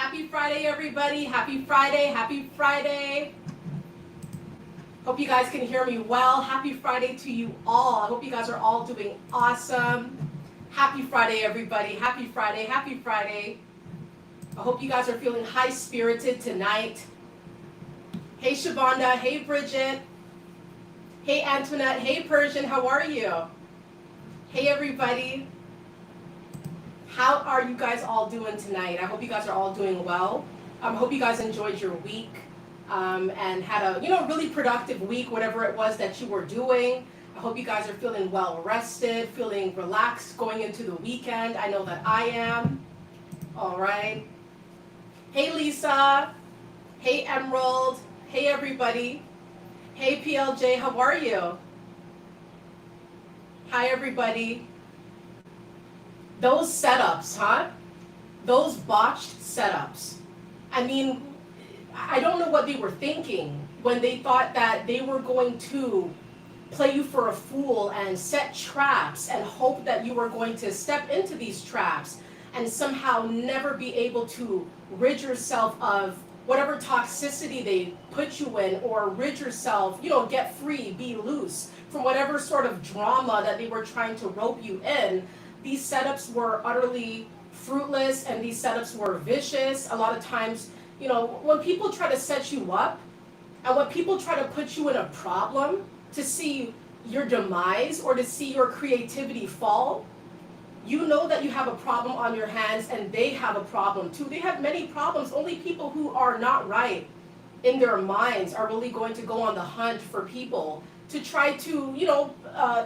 Happy Friday, everybody. Happy Friday. Happy Friday. Hope you guys can hear me well. Happy Friday to you all. I hope you guys are all doing awesome. Happy Friday, everybody. Happy Friday. Happy Friday. I hope you guys are feeling high-spirited tonight. Hey, Shabonda. Hey, Bridget. Hey, Antoinette. Hey, Persian. How are you? Hey, everybody. How are you guys all doing tonight? I hope you guys are all doing well. I hope you guys enjoyed your week and had a really productive week, whatever it was that you were doing. I hope you guys are feeling well rested, feeling relaxed going into the weekend. I know that I am. All right. Hey, Lisa. Hey, Emerald. Hey, everybody. Hey, PLJ. How are you? Hi, everybody. Those setups, huh? Those botched setups. I mean, I don't know what they were thinking when they thought that they were going to play you for a fool and set traps and hope that you were going to step into these traps and somehow never be able to rid yourself of whatever toxicity they put you in, or rid yourself, get free, be loose from whatever sort of drama that they were trying to rope you in. These setups were utterly fruitless, and these setups were vicious. A lot of times, when people try to set you up and when people try to put you in a problem to see your demise or to see your creativity fall, you know that you have a problem on your hands, and they have a problem too. They have many problems. Only people who are not right in their minds are really going to go on the hunt for people to try to,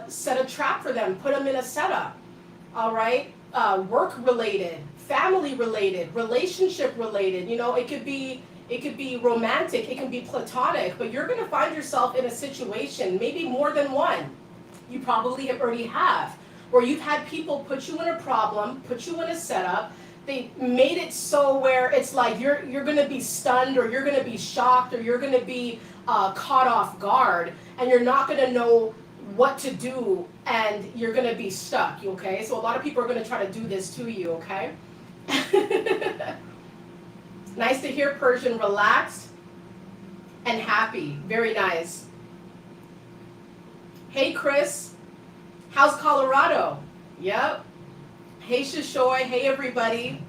set a trap for them, put them in a setup. All right, work related, family related, relationship related. It could be romantic, it can be platonic, but you're going to find yourself in a situation, maybe more than one. You probably already have, where you've had people put you in a problem, put you in a setup. They made it so where it's like you're going to be stunned, or you're going to be shocked, or you're going to be caught off guard, and you're not going to know what to do, and you're going to be stuck, okay? So a lot of people are going to try to do this to you, okay? Nice to hear, Persian. Relaxed and happy. Very nice. Hey, Chris. How's Colorado? Yep. Hey, Shishoy. Hey, everybody.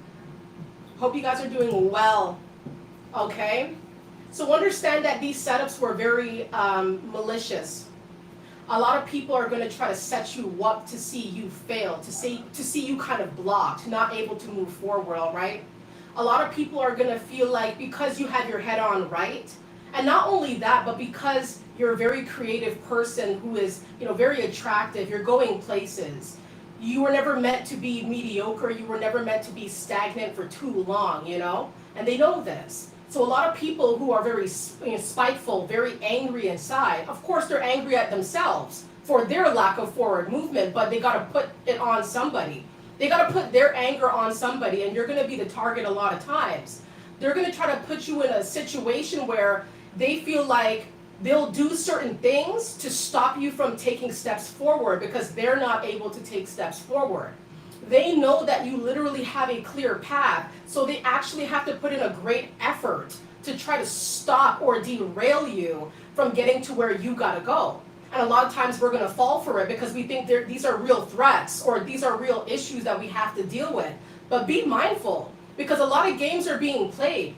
Hope you guys are doing well, okay? So understand that these setups were very malicious. A lot of people are going to try to set you up to see you fail, to see you kind of blocked, not able to move forward, all right? A lot of people are going to feel like because you have your head on right, and not only that, but because you're a very creative person who is, very attractive, you're going places. You were never meant to be mediocre, you were never meant to be stagnant for too long, and they know this. So a lot of people who are very spiteful, very angry inside, of course they're angry at themselves for their lack of forward movement, but they got to put it on somebody. They got to put their anger on somebody, and you're going to be the target a lot of times. They're going to try to put you in a situation where they feel like they'll do certain things to stop you from taking steps forward because they're not able to take steps forward. They know that you literally have a clear path, so they actually have to put in a great effort to try to stop or derail you from getting to where you gotta go. And a lot of times we're gonna fall for it because we think these are real threats, or these are real issues that we have to deal with. But be mindful, because a lot of games are being played.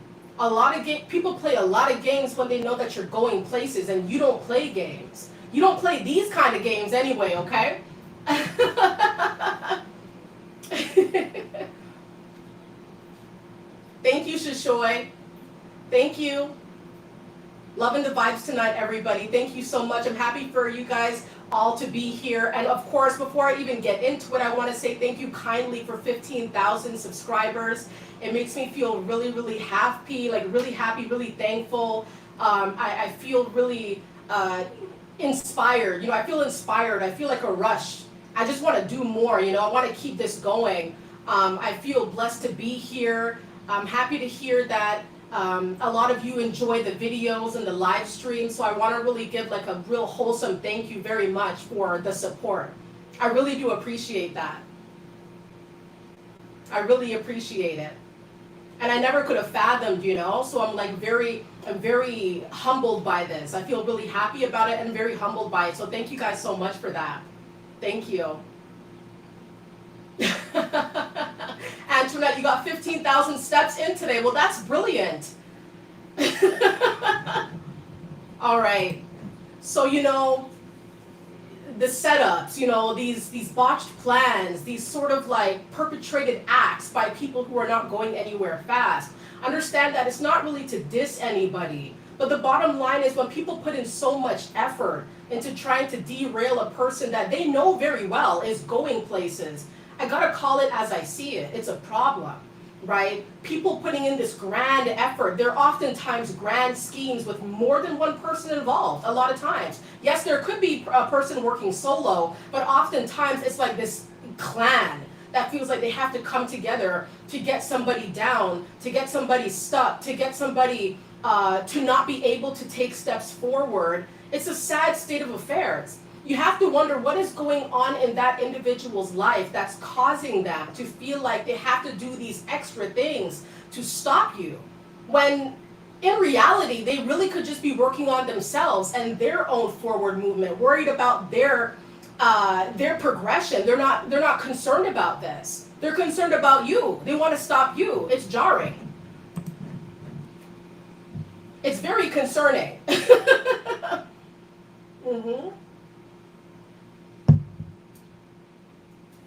People play a lot of games when they know that you're going places, and you don't play games. You don't play these kind of games anyway, okay? Thank you, Shishoy. Thank you. Loving the vibes tonight, everybody. Thank you so much. I'm happy for you guys all to be here. And of course, before I even get into it, I want to say thank you kindly for 15,000 subscribers. It makes me feel really, really happy, really thankful. I feel really inspired. I feel inspired. I feel like a rush. I just want to do more, I want to keep this going. I feel blessed to be here. I'm happy to hear that a lot of you enjoy the videos and the live stream, so I want to really give like a real wholesome thank you very much for the support. I really do appreciate that. I really appreciate it. And I never could have fathomed, so I'm like I'm very humbled by this. I feel really happy about it and very humbled by it. So thank you guys so much for that. Thank you. Antoinette, you got 15,000 steps in today. Well, that's brilliant. All right. So, the setups, these botched plans, these sort of like perpetrated acts by people who are not going anywhere fast. Understand that it's not really to diss anybody, but the bottom line is when people put in so much effort into trying to derail a person that they know very well is going places, I gotta call it as I see it. It's a problem, right? People putting in this grand effort, they're oftentimes grand schemes with more than one person involved, a lot of times. Yes, there could be a person working solo, but oftentimes it's like this clan that feels like they have to come together to get somebody down, to get somebody stuck, to get somebody to not be able to take steps forward. It's a sad state of affairs. You have to wonder what is going on in that individual's life that's causing them to feel like they have to do these extra things to stop you. When in reality, they really could just be working on themselves and their own forward movement, worried about their progression. They're not concerned about this. They're concerned about you. They want to stop you. It's jarring. It's very concerning. Mm-hmm.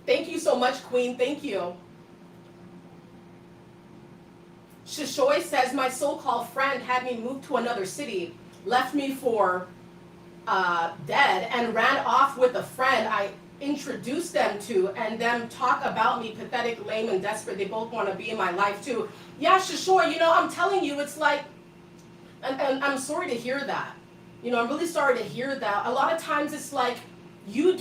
Thank you so much, Queen. Thank you. Shishoy says, my so-called friend had me move to another city, left me for dead, and ran off with a friend I introduced them to, and them talk about me pathetic, lame, and desperate. They both want to be in my life too. Yeah, Shishoy, I'm telling you, it's like, and I'm sorry to hear that. I'm really sorry to hear that. A lot of times it's like, we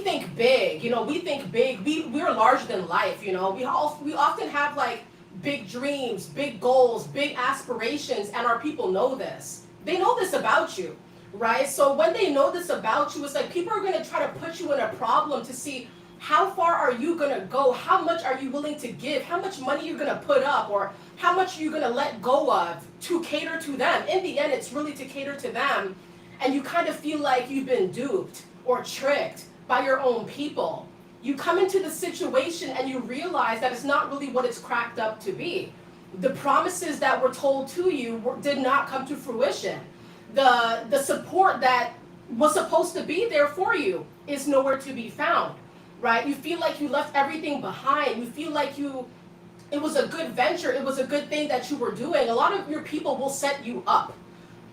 think big, we think big, we're larger than life, we often have like big dreams, big goals, big aspirations, and our people know this. They know this about you, right? So when they know this about you, it's like people are going to try to put you in a problem to see how far are you going to go, how much are you willing to give, how much money you're going to put up, or how much you're going to let go of to cater to them. In the end, it's really to cater to them. And you kind of feel like you've been duped or tricked by your own people. You come into the situation and you realize that it's not really what it's cracked up to be. The promises that were told to you did not come to fruition. The support that was supposed to be there for you is nowhere to be found, right? You feel like you left everything behind. You feel like it was a good venture. It was a good thing that you were doing. A lot of your people will set you up.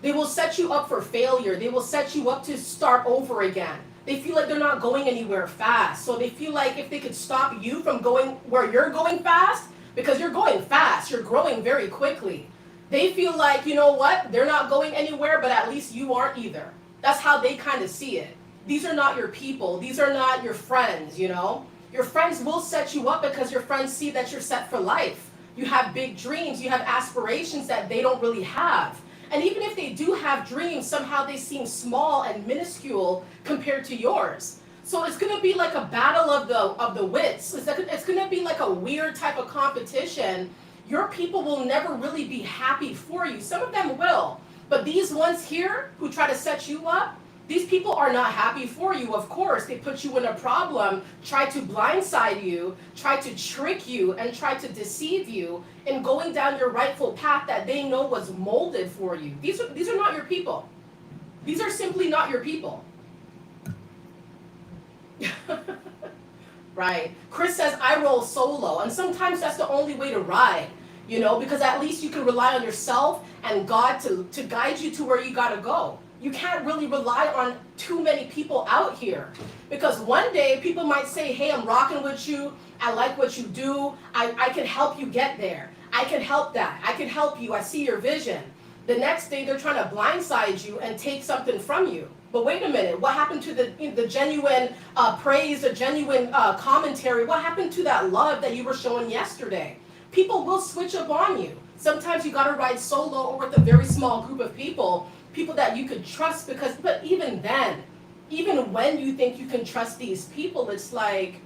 They will set you up for failure. They will set you up to start over again. They feel like they're not going anywhere fast. So they feel like if they could stop you from going where you're going fast, because you're going fast, you're growing very quickly. They feel like, you know what, they're not going anywhere, but at least you aren't either. That's how they kind of see it. These are not your people. These are not your friends, Your friends will set you up because your friends see that you're set for life. You have big dreams. You have aspirations that they don't really have. And even if they do have dreams, somehow they seem small and minuscule compared to yours. So it's going to be like a battle of the wits. It's going to be like a weird type of competition. Your people will never really be happy for you. Some of them will. But these ones here who try to set you up, these people are not happy for you, of course. They put you in a problem, try to blindside you, try to trick you, and try to deceive you in going down your rightful path that they know was molded for you. These are not your people. These are simply not your people. Right. Chris says, I roll solo. And sometimes that's the only way to ride, because at least you can rely on yourself and God to guide you to where you got to go. You can't really rely on too many people out here, because one day people might say, hey, I'm rocking with you. I like what you do. I can help you get there. I can help that. I can help you. I see your vision. The next day they're trying to blindside you and take something from you. But wait a minute, what happened to the genuine praise, the genuine commentary? What happened to that love that you were showing yesterday? People will switch up on you. Sometimes you got to ride solo or with a very small group of people that you could trust, but even then, even when you think you can trust these people, it's like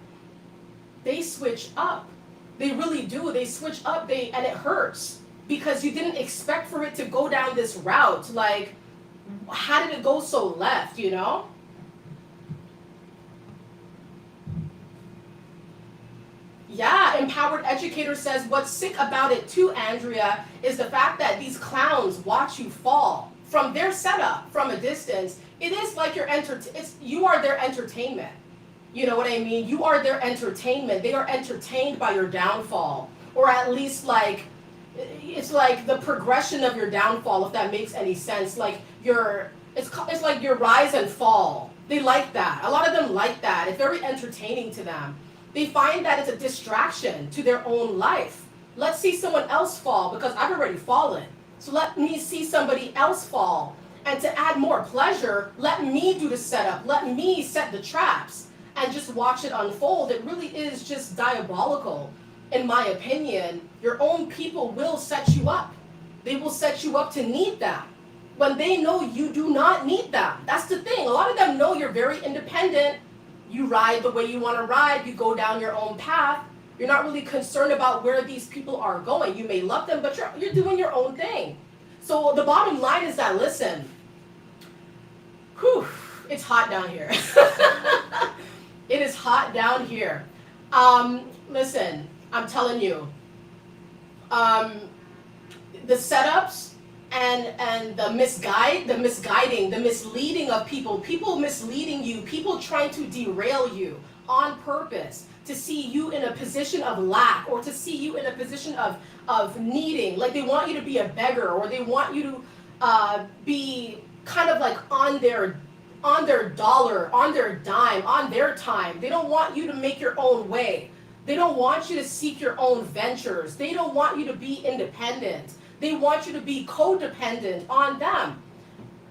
they switch up. They really do. They switch up, and it hurts because you didn't expect for it to go down this route. Like, how did it go so left, you know? Yeah, Empowered Educator says, what's sick about it too, Andrea, is the fact that these clowns watch you fall from their setup from a distance. It is like you are their entertainment. You know what I mean? You are their entertainment. They are entertained by your downfall, or at least like, it's like the progression of your downfall, if that makes any sense. Like it's like your rise and fall. They like that. A lot of them like that. It's very entertaining to them. They find that it's a distraction to their own life. Let's see someone else fall because I've already fallen. So let me see somebody else fall. And to add more pleasure, let me do the setup. Let me set the traps and just watch it unfold. It really is just diabolical, in my opinion. Your own people will set you up. They will set you up to need them when they know you do not need them. That's the thing. A lot of them know you're very independent. You ride the way you want to ride. You go down your own path. You're not really concerned about where these people are going. You may love them, but you're doing your own thing. So the bottom line is that, listen, it's hot down here. It is hot down here. Listen, I'm telling you, the setups and the misguiding, the misleading of people misleading you, people trying to derail you on purpose to see you in a position of lack or to see you in a position of needing. Like they want you to be a beggar, or they want you to be kind of like on their dollar, on their dime, on their time. They don't want you to make your own way. They don't want you to seek your own ventures. They don't want you to be independent. They want you to be codependent on them.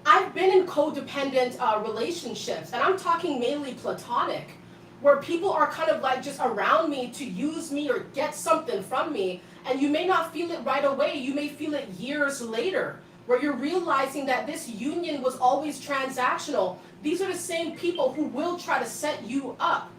I've been in codependent relationships, and I'm talking mainly platonic, where people are kind of like just around me to use me or get something from me, and you may not feel it right away. You may feel it years later, where you're realizing that this union was always transactional. These are the same people who will try to set you up.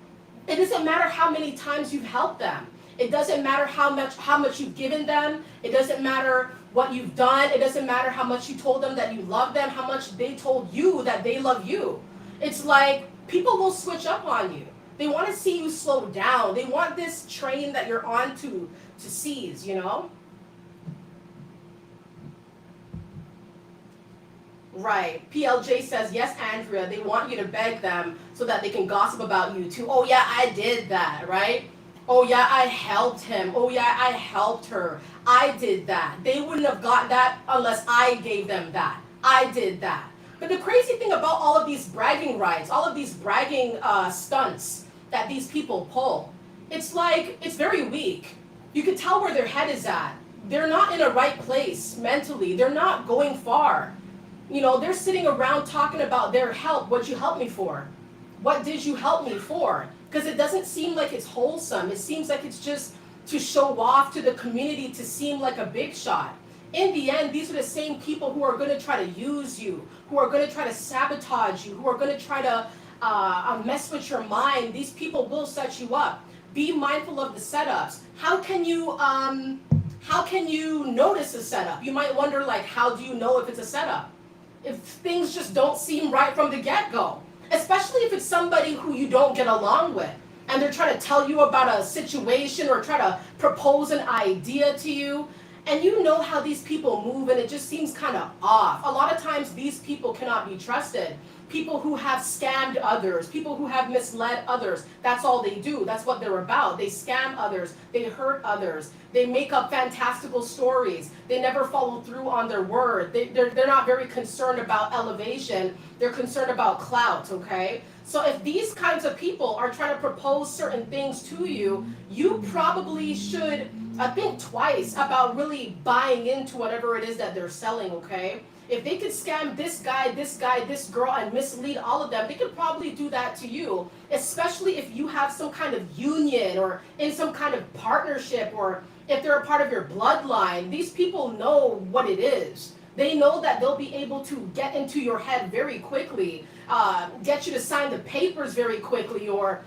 It doesn't matter how many times you've helped them. It doesn't matter how much you've given them. It doesn't matter what you've done. It doesn't matter how much you told them that you love them, how much they told you that they love you. It's like people will switch up on you. They want to see you slow down. They want this train that you're on to seize, you know? Right. PLJ says, yes, Andrea, they want you to beg them so that they can gossip about you too. Oh, yeah, I did that, right? Oh, yeah, I helped him. Oh, yeah, I helped her. I did that. They wouldn't have got that unless I gave them that. I did that. But the crazy thing about all of these bragging rights, all of these bragging stunts that these people pull, it's like, it's very weak. You can tell where their head is at. They're not in a right place mentally. They're not going far. You know, they're sitting around talking about their help. What'd you help me for? What did you help me for? Because it doesn't seem like it's wholesome. It seems like it's just to show off to the community, to seem like a big shot. In the end, these are the same people who are going to try to use you, who are going to try to sabotage you, who are going to try to mess with your mind. These people will set you up. Be mindful of the setups. How can you notice a setup? You might wonder, like, how do you know if it's a setup? If things just don't seem right from the get-go. Especially if it's somebody who you don't get along with, and they're trying to tell you about a situation or try to propose an idea to you, and you know how these people move and it just seems kind of off. A lot of times these people cannot be trusted. People who have scammed others, people who have misled others, that's all they do. That's what they're about. They scam others, they hurt others, they make up fantastical stories, they never follow through on their word. They're not very concerned about elevation, they're concerned about clout, okay? So if these kinds of people are trying to propose certain things to you, you probably should think twice about really buying into whatever it is that they're selling, okay? If they could scam this guy, this girl, and mislead all of them, they could probably do that to you, especially if you have some kind of union or in some kind of partnership, or if they're a part of your bloodline. These people know what it is. They know that they'll be able to get into your head very quickly, get you to sign the papers very quickly, or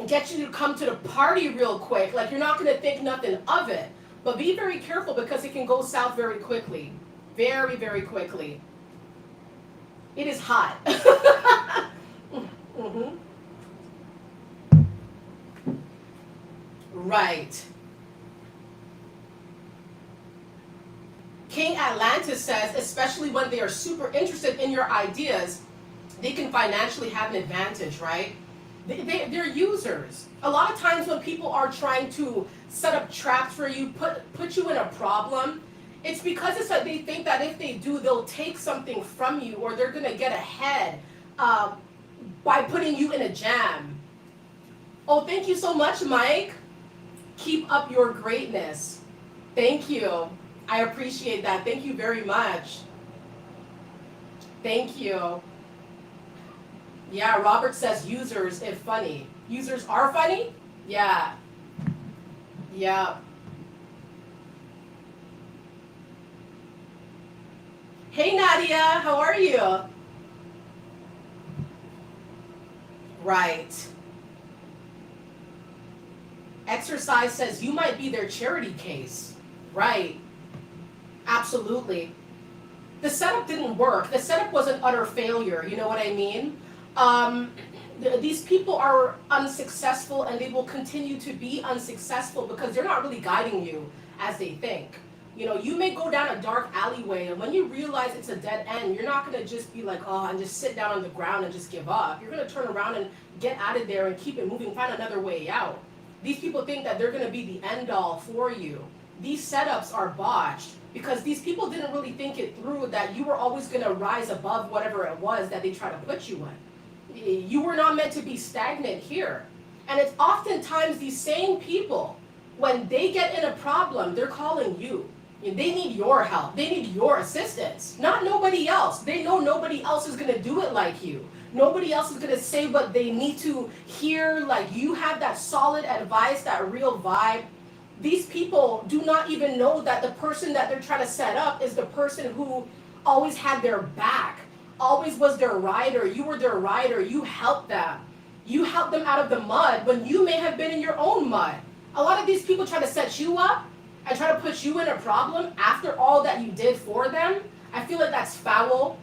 get you to come to the party real quick. Like, you're not going to think nothing of it. But be very careful because it can go south very quickly. Very, very quickly. It is hot. Mm-hmm. Right. King Atlantis says, especially when they are super interested in your ideas, they can financially have an advantage, right? They're users. A lot of times when people are trying to set up traps for you, put you in a problem, it's because it's like they think that if they do, they'll take something from you, or they're gonna get ahead by putting you in a jam. Oh, thank you so much, Mike. Keep up your greatness. Thank you. I appreciate that. Thank you very much. Thank you. Yeah, Robert says users if funny. Users are funny? Yeah. Yeah. Hey Nadia, how are you? Right. Exercise says you might be their charity case. Right. Absolutely. The setup didn't work. The setup was an utter failure. You know what I mean? These people are unsuccessful, and they will continue to be unsuccessful because they're not really guiding you as they think. You know, you may go down a dark alleyway, and when you realize it's a dead end, you're not going to just be like, oh, and just sit down on the ground and just give up. You're going to turn around and get out of there and keep it moving, find another way out. These people think that they're going to be the end all for you. These setups are botched because these people didn't really think it through that you were always going to rise above whatever it was that they try to put you in. You were not meant to be stagnant here. And it's oftentimes these same people, when they get in a problem, they're calling you. They need your help. They need your assistance, not nobody else. They know nobody else is going to do it like you. Nobody else is going to say what they need to hear. Like, you have that solid advice, that real vibe. These people do not even know that the person that they're trying to set up is the person who always had their back, always was their rider. You were their rider. You helped them. You helped them out of the mud when you may have been in your own mud. A lot of these people try to set you up and try to put you in a problem after all that you did for them. I feel like that's foul.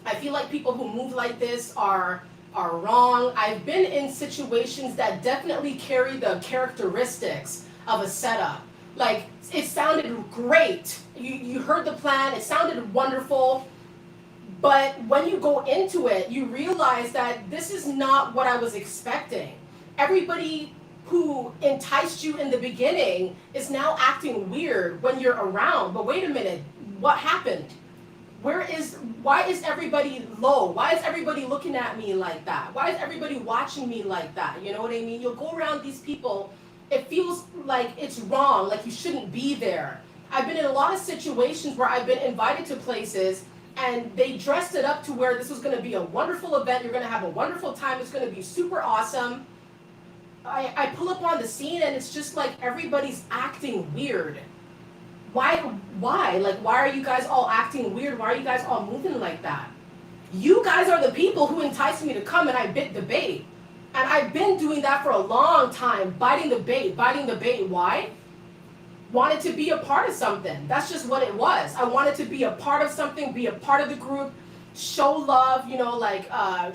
I feel like people who move like this are wrong. I've been in situations that definitely carry the characteristics of a setup. Like, it sounded great. You heard the plan, it sounded wonderful, but when you go into it, you realize that this is not what I was expecting. Everybody who enticed you in the beginning is now acting weird when you're around. But wait a minute, what happened? Why is everybody low? Why is everybody looking at me like that? Why is everybody watching me like that? You know what I mean? You'll go around these people, it feels like it's wrong, like you shouldn't be there. I've been in a lot of situations where I've been invited to places and they dressed it up to where this was going to be a wonderful event, you're going to have a wonderful time, it's going to be super awesome. I pull up on the scene and it's just like everybody's acting weird. Why? Like, why are you guys all acting weird? Why are you guys all moving like that? You guys are the people who enticed me to come, and I bit the bait. And I've been doing that for a long time, biting the bait. Why? Wanted to be a part of something. That's just what it was. I wanted to be a part of something, be a part of the group, show love,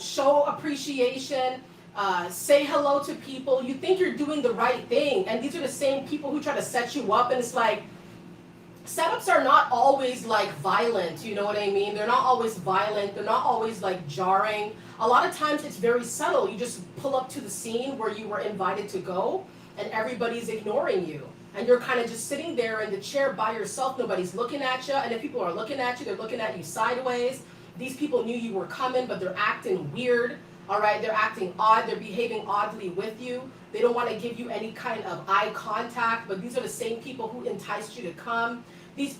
show appreciation, say hello to people. You think you're doing the right thing, and these are the same people who try to set you up, and it's like, setups are not always like violent, you know what I mean? They're not always violent, they're not always like jarring. A lot of times it's very subtle. You just pull up to the scene where you were invited to go and everybody's ignoring you. And you're kind of just sitting there in the chair by yourself, nobody's looking at you, and if people are looking at you, they're looking at you sideways. These people knew you were coming, but they're acting weird, all right? They're acting odd, they're behaving oddly with you. They don't want to give you any kind of eye contact, but these are the same people who enticed you to come.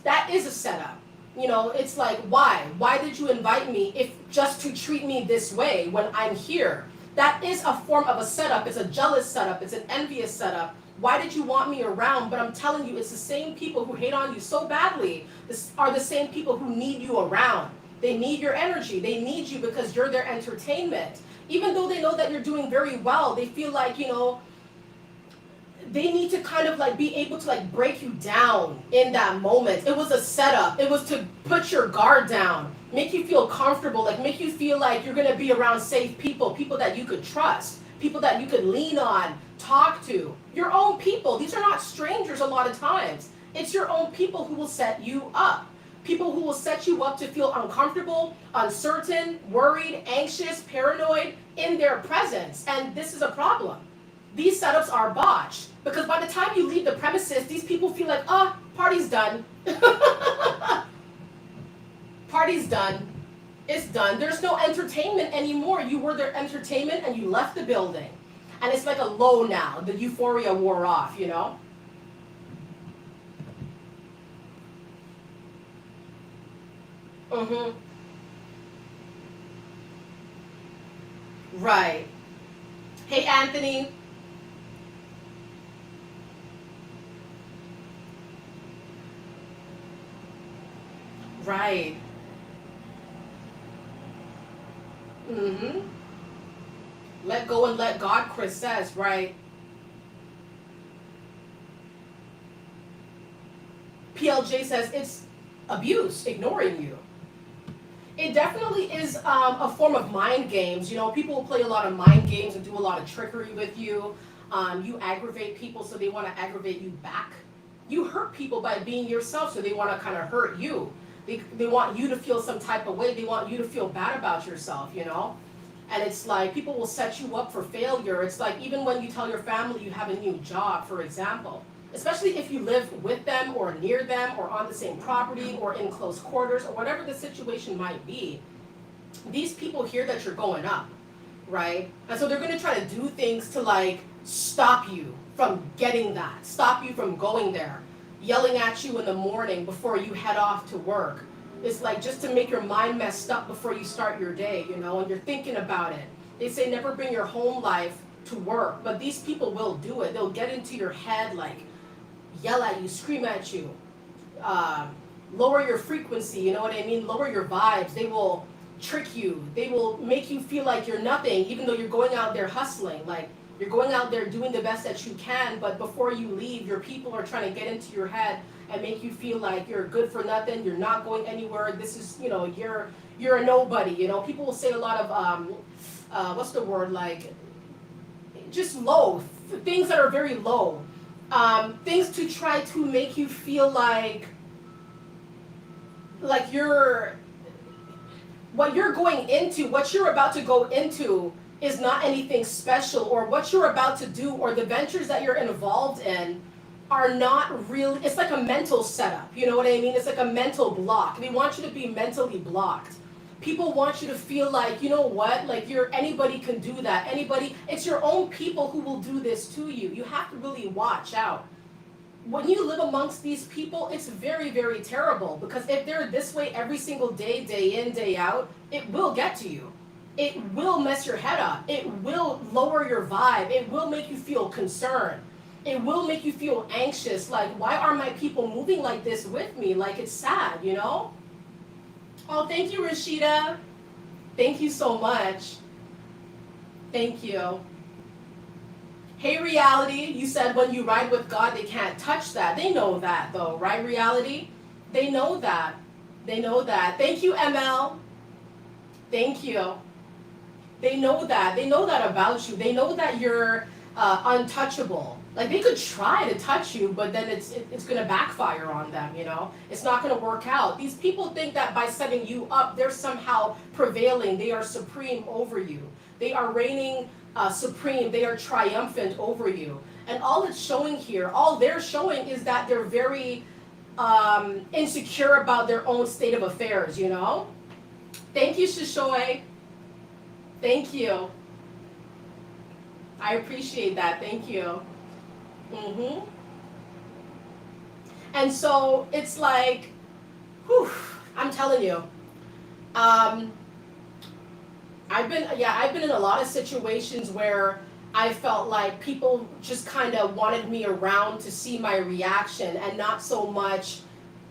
That is a setup. You know, it's like, why? Why did you invite me if just to treat me this way when I'm here? That is a form of a setup. It's a jealous setup. It's an envious setup. Why did you want me around? But I'm telling you, it's the same people who hate on you so badly. This are the same people who need you around. They need your energy. They need you because you're their entertainment. Even though they know that you're doing very well, they feel like, they need to kind of like be able to like break you down in that moment. It was a setup. It was to put your guard down, make you feel comfortable, like make you feel like you're gonna be around safe people, people that you could trust, people that you could lean on, talk to. Your own people. These are not strangers a lot of times. It's your own people who will set you up. People who will set you up to feel uncomfortable, uncertain, worried, anxious, paranoid in their presence. And this is a problem. These setups are botched because by the time you leave the premises, these people feel like, party's done. Party's done. It's done. There's no entertainment anymore. You were their entertainment and you left the building. And it's like a low now. The euphoria wore off, Mm-hmm. Right. Hey, Anthony. Right. Mm-hmm. Let go and let God, Chris says, right? PLJ says it's abuse, ignoring you. It definitely is a form of mind games. People play a lot of mind games and do a lot of trickery with you. You aggravate people, so they want to aggravate you back. You hurt people by being yourself, so they want to kind of hurt you. They want you to feel some type of way. They want you to feel bad about yourself. And it's like people will set you up for failure. It's like even when you tell your family you have a new job, for example, especially if you live with them or near them or on the same property or in close quarters or whatever the situation might be, these people hear that you're going up, right? And so they're going to try to do things to like stop you from getting that, stop you from going there, yelling at you in the morning before you head off to work. It's like just to make your mind messed up before you start your day, and you're thinking about it. They say never bring your home life to work, but these people will do it. They'll get into your head, like yell at you, scream at you, lower your frequency, you know what I mean? Lower your vibes. They will trick you. They will make you feel like you're nothing, even though you're going out there hustling. Like you're going out there doing the best that you can, but before you leave, your people are trying to get into your head and make you feel like you're good for nothing, you're not going anywhere, this is, you're a nobody, People will say a lot of, what's the word, like, just low, things that are very low. Things to try to make you feel like what you're going into, what you're about to go into is not anything special, or what you're about to do, or the ventures that you're involved in are not real. It's like a mental setup, you know what I mean? It's like a mental block. They want you to be mentally blocked. People want you to feel like, you know what, like anybody can do that. It's your own people who will do this to you. You have to really watch out. When you live amongst these people, it's very, very terrible, because if they're this way every single day, day in, day out, it will get to you. It will mess your head up. It will lower your vibe. It will make you feel concerned. It will make you feel anxious, like, why are my people moving like this with me? Like, it's sad, Oh, thank you, Rashida. Thank you so much. Thank you. Hey, Reality, you said when you ride with God, they can't touch that. They know that, though, right, Reality? They know that. They know that. Thank you, ML. Thank you. They know that. They know that about you. They know that you're untouchable. Like, they could try to touch you, but then it's going to backfire on them, It's not going to work out. These people think that by setting you up, they're somehow prevailing. They are supreme over you. They are reigning supreme. They are triumphant over you. And all it's showing here, all they're showing is that they're very insecure about their own state of affairs, Thank you, Shishoy. Thank you. I appreciate that. Thank you. And so it's like, whew, I'm telling you, I've been in a lot of situations where I felt like people just kind of wanted me around to see my reaction, and not so much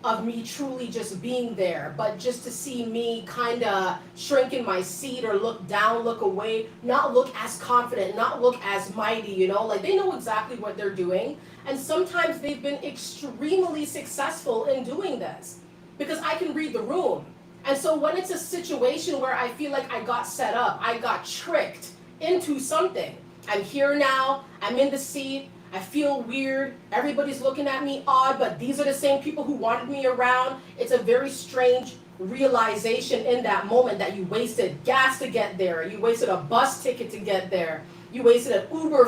of me truly just being there, but just to see me kind of shrink in my seat or look down, look away, not look as confident, not look as mighty, you know, like they know exactly what they're doing. And sometimes they've been extremely successful in doing this because I can read the room. And so when it's a situation where I feel like I got set up, I got tricked into something, I'm here now, I'm in the seat, I feel weird, everybody's looking at me odd, but these are the same people who wanted me around. It's a very strange realization in that moment that you wasted gas to get there, you wasted a bus ticket to get there, you wasted an Uber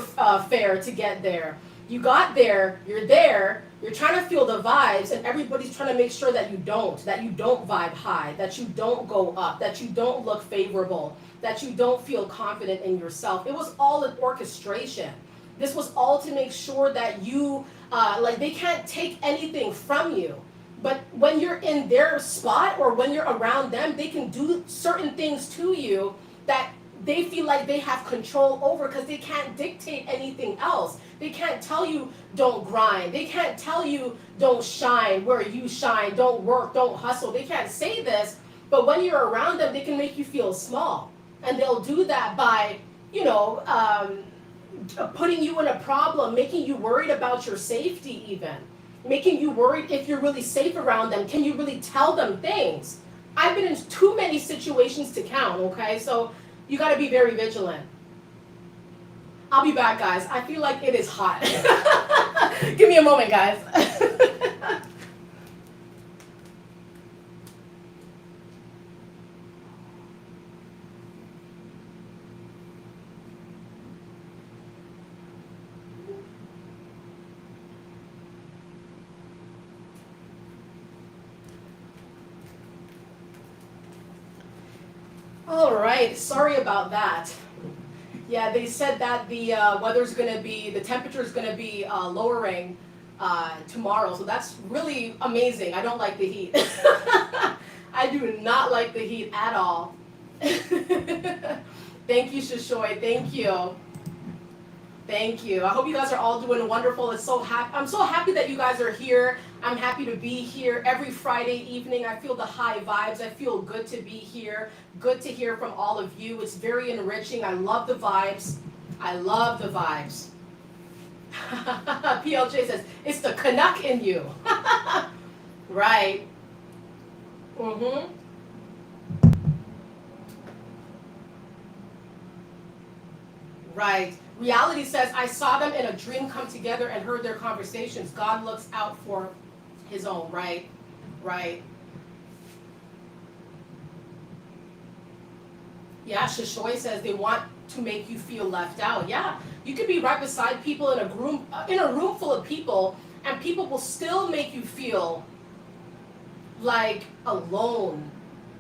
fare to get there. You got there, you're trying to feel the vibes, and everybody's trying to make sure that you don't vibe high, that you don't go up, that you don't look favorable, that you don't feel confident in yourself. It was all an orchestration. This was all to make sure that you, like they can't take anything from you. But when you're in their spot or when you're around them, they can do certain things to you that they feel like they have control over because they can't dictate anything else. They can't tell you don't grind. They can't tell you don't shine where you shine, don't work, don't hustle. They can't say this, but when you're around them, they can make you feel small. And they'll do that by, you know, putting you in a problem, making you worried about your safety even, making you worried if you're really safe around them. Can you really tell them things? I've been in too many situations to count, okay? So you got to be very vigilant. I'll be back, guys. I feel like it is hot. Give me a moment, guys. All right, sorry about that. Yeah, they said that the weather's going to be, the temperature is going to be lowering tomorrow, so that's really amazing. I don't like the heat. I do not like the heat at all. Thank you, Shishoy. Thank you. Thank you. I hope you guys are all doing wonderful. I'm so happy that you guys are here. I'm happy to be here every Friday evening. I feel the high vibes. I feel good to be here. Good to hear from all of you. It's very enriching. I love the vibes. I love the vibes. PLJ says, it's the Canuck in you. Right. Mm-hmm. Right. Reality says, I saw them in a dream come together and heard their conversations. God looks out for his own. Right. Right. Yeah, Shishoy says they want to make you feel left out. Yeah, you could be right beside people in a room full of people, and people will still make you feel like alone.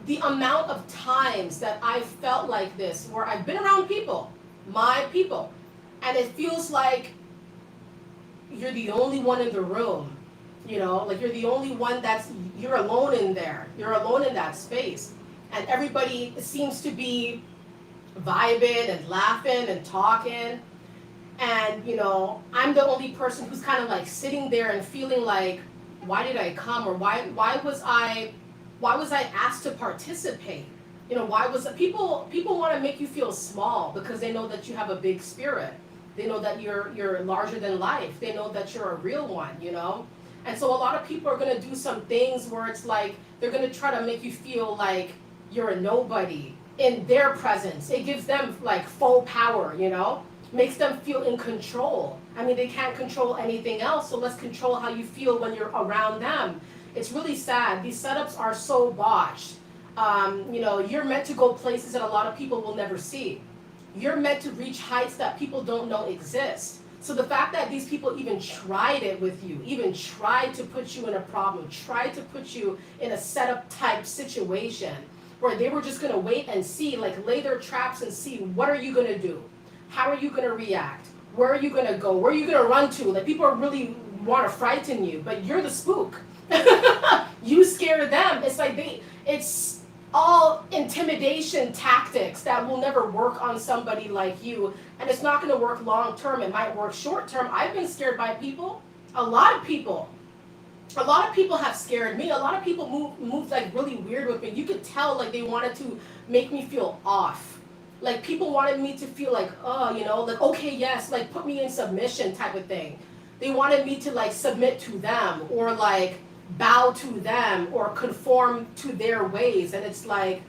The amount of times that I felt like this, where I've been around people, my people, and it feels like you're the only one in the room. You know, like you're the only one you're alone in there. You're alone in that space. And everybody seems to be vibing and laughing and talking. And, you know, I'm the only person who's kind of like sitting there and feeling like, why did I come? Or why was I asked to participate? You know, people want to make you feel small because they know that you have a big spirit. They know that you're larger than life. They know that you're a real one, you know? And so a lot of people are going to do some things where it's like they're going to try to make you feel like you're a nobody in their presence. It gives them like full power, you know? Makes them feel in control. I mean, they can't control anything else, so let's control how you feel when you're around them. It's really sad. These setups are so botched. You know, you're meant to go places that a lot of people will never see. You're meant to reach heights that people don't know exist. So the fact that these people even tried it with you, even tried to put you in a problem, tried to put you in a setup type situation where they were just going to wait and see, like lay their traps and see, what are you going to do? How are you going to react? Where are you going to go? Where are you going to run to? Like people really want to frighten you, but you're the spook. You scare them. It's like it's all intimidation tactics that will never work on somebody like you. And it's not going to work long term. It might work short term. I've been scared by people, a lot of people. A lot of people have scared me. A lot of people moved like really weird with me. You could tell like they wanted to make me feel off. Like people wanted me to feel like, oh, like okay, yes, like put me in submission type of thing. They wanted me to like submit to them or like bow to them or conform to their ways. And it's like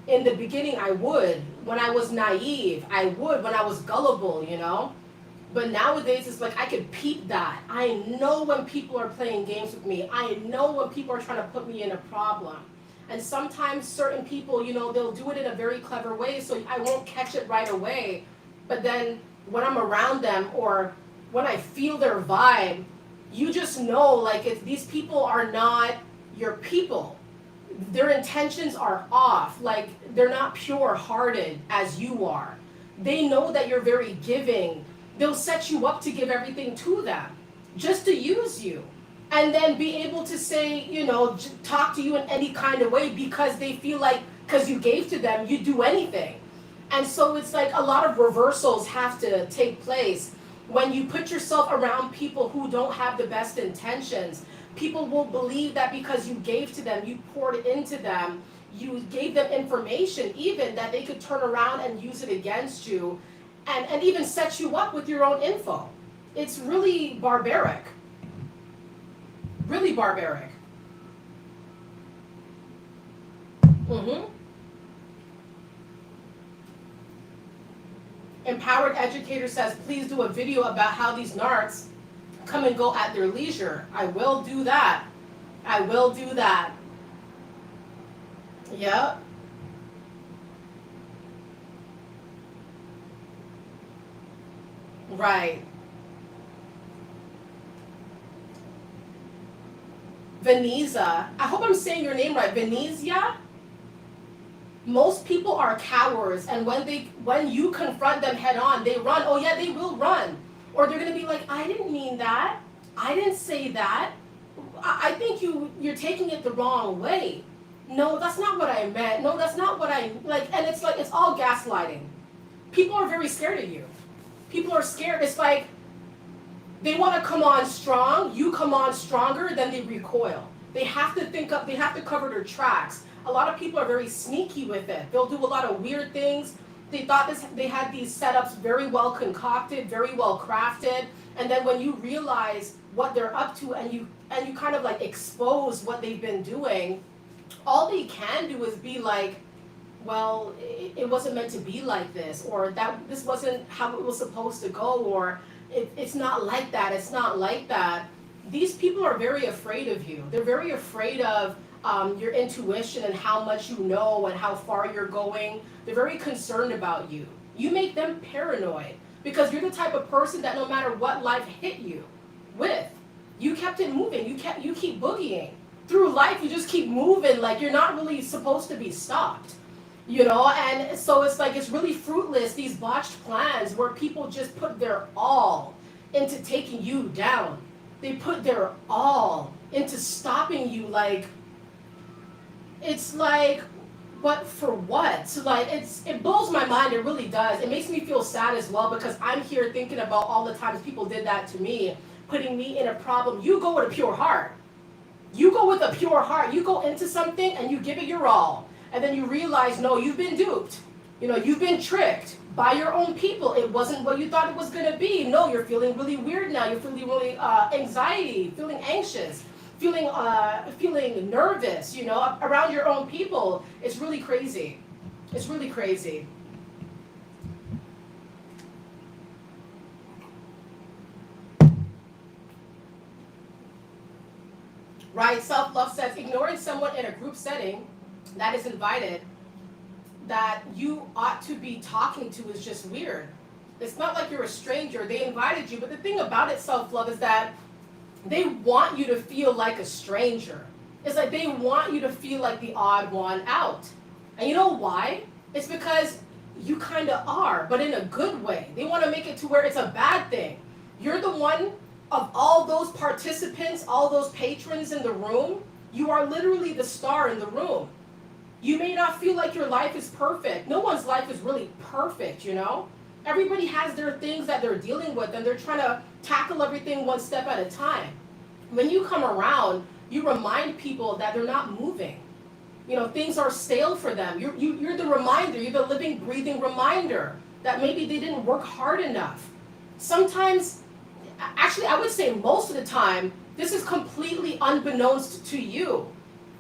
in the beginning I would. When I was naive, I would. When I was gullible. But nowadays, it's like I could peep that. I know when people are playing games with me. I know when people are trying to put me in a problem. And sometimes certain people, they'll do it in a very clever way, so I won't catch it right away. But then when I'm around them or when I feel their vibe, you just know, like, if these people are not your people. Their intentions are off. Like, they're not pure-hearted as you are. They know that you're very giving. They'll set you up to give everything to them, just to use you. And then be able to say, talk to you in any kind of way because they feel like, because you gave to them, you do anything. And so it's like a lot of reversals have to take place. When you put yourself around people who don't have the best intentions, people will believe that because you gave to them, you poured into them, you gave them information even that they could turn around and use it against you. And even set you up with your own info. It's really barbaric. Really barbaric. Empowered Educator says, please do a video about how these narcs come and go at their leisure. I will do that. I will do that. Yep. Right. Veneza. I hope I'm saying your name right. Venezia? Most people are cowards, and when you confront them head on, they run. Oh yeah, they will run. Or they're gonna be like, I didn't mean that. I didn't say that. I think you're taking it the wrong way. No, that's not what I meant. No, that's not what I like. And it's like it's all gaslighting. People are very scared of you. People are scared. It's like they want to come on strong. You come on stronger, then they recoil. They have to think up. They have to cover their tracks. A lot of people are very sneaky with it. They'll do a lot of weird things. They thought they had these setups very well concocted, very well crafted, and then when you realize what they're up to and you kind of like expose what they've been doing, all they can do is be like, well, it wasn't meant to be like this, or that this wasn't how it was supposed to go, or it's not like that, it's not like that. These people are very afraid of you. They're very afraid of your intuition and how much you know and how far you're going. They're very concerned about you. You make them paranoid because you're the type of person that no matter what life hit you with, you kept it moving. You keep boogieing. Through life, you just keep moving like you're not really supposed to be stopped. And so it's like it's really fruitless, these botched plans where people just put their all into taking you down. They put their all into stopping you. Like, it's like, but for what? So like, it blows my mind, it really does. It makes me feel sad as well because I'm here thinking about all the times people did that to me, putting me in a problem. You go with a pure heart. You go with a pure heart. You go into something and you give it your all. And then you realize, no, you've been duped. You've been tricked by your own people. It wasn't what you thought it was going to be. No, you're feeling really weird now. You're feeling really anxiety, feeling anxious, feeling nervous, around your own people. It's really crazy. It's really crazy. Right, self-love says, ignoring someone in a group setting that is invited that you ought to be talking to is just weird. It's not like you're a stranger. They invited you, but the thing about it, self-love, is that they want you to feel like a stranger. It's like they want you to feel like the odd one out. And you know why? It's because you kind of are, but in a good way. They want to make it to where it's a bad thing. You're the one of all those participants, all those patrons in the room. You are literally the star in the room. You may not feel like your life is perfect. No one's life is really perfect, Everybody has their things that they're dealing with, and they're trying to tackle everything one step at a time. When you come around, you remind people that they're not moving. Things are stale for them. You're the reminder. You're the living, breathing reminder that maybe they didn't work hard enough. Sometimes, actually, I would say most of the time, this is completely unbeknownst to you.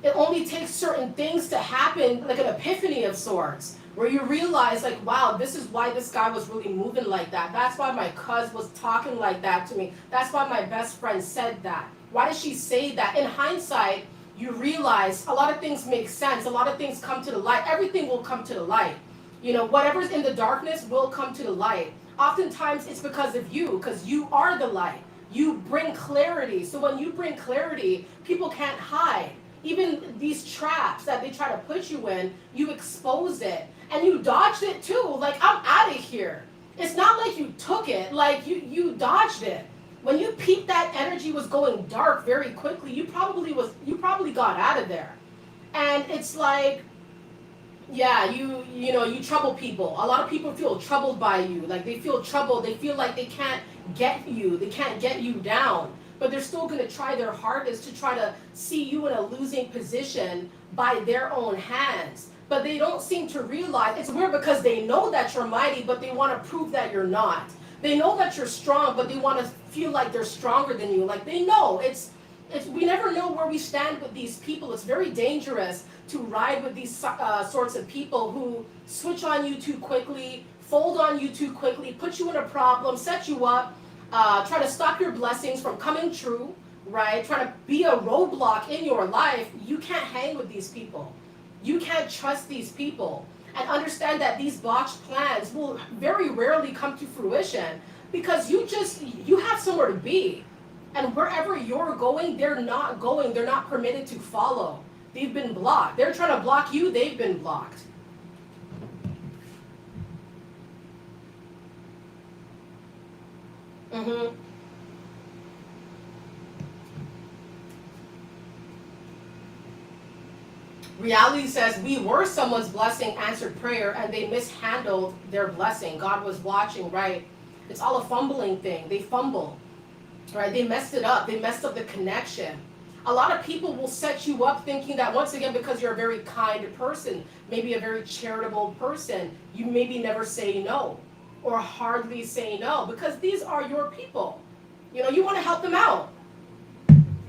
It only takes certain things to happen, like an epiphany of sorts, where you realize, like, wow, this is why this guy was really moving like that. That's why my cuz was talking like that to me. That's why my best friend said that. Why did she say that? In hindsight, you realize a lot of things make sense. A lot of things come to the light. Everything will come to the light. Whatever's in the darkness will come to the light. Oftentimes, it's because of you, because you are the light. You bring clarity. So when you bring clarity, people can't hide. Even these traps that they try to put you in, you expose it. And you dodged it too. Like, I'm out of here. It's not like you took it. Like, you dodged it. When you peeped that energy was going dark very quickly, you probably got out of there. And it's like, yeah, you trouble people. A lot of people feel troubled by you. Like, they feel troubled. They feel like they can't get you. They can't get you down. But they're still going to try their hardest to try to see you in a losing position by their own hands. But they don't seem to realize, it's weird because they know that you're mighty, but they want to prove that you're not. They know that you're strong, but they want to feel like they're stronger than you. Like, they know. We never know where we stand with these people. It's very dangerous to ride with these sorts of people who switch on you too quickly, fold on you too quickly, put you in a problem, set you up, try to stop your blessings from coming true, right? Try to be a roadblock in your life. You can't hang with these people. You can't trust these people. And understand that these botched plans will very rarely come to fruition because you have somewhere to be. And wherever you're going, they're not going. They're not permitted to follow. They've been blocked. They're trying to block you. They've been blocked. Mm-hmm. Reality says we were someone's blessing, answered prayer, and they mishandled their blessing. God was watching, right? It's all a fumbling thing. They fumble, right? They messed it up. They messed up the connection. A lot of people will set you up thinking that, once again, because you're a very kind person, maybe a very charitable person, you maybe never say no or hardly say no because these are your people. You want to help them out.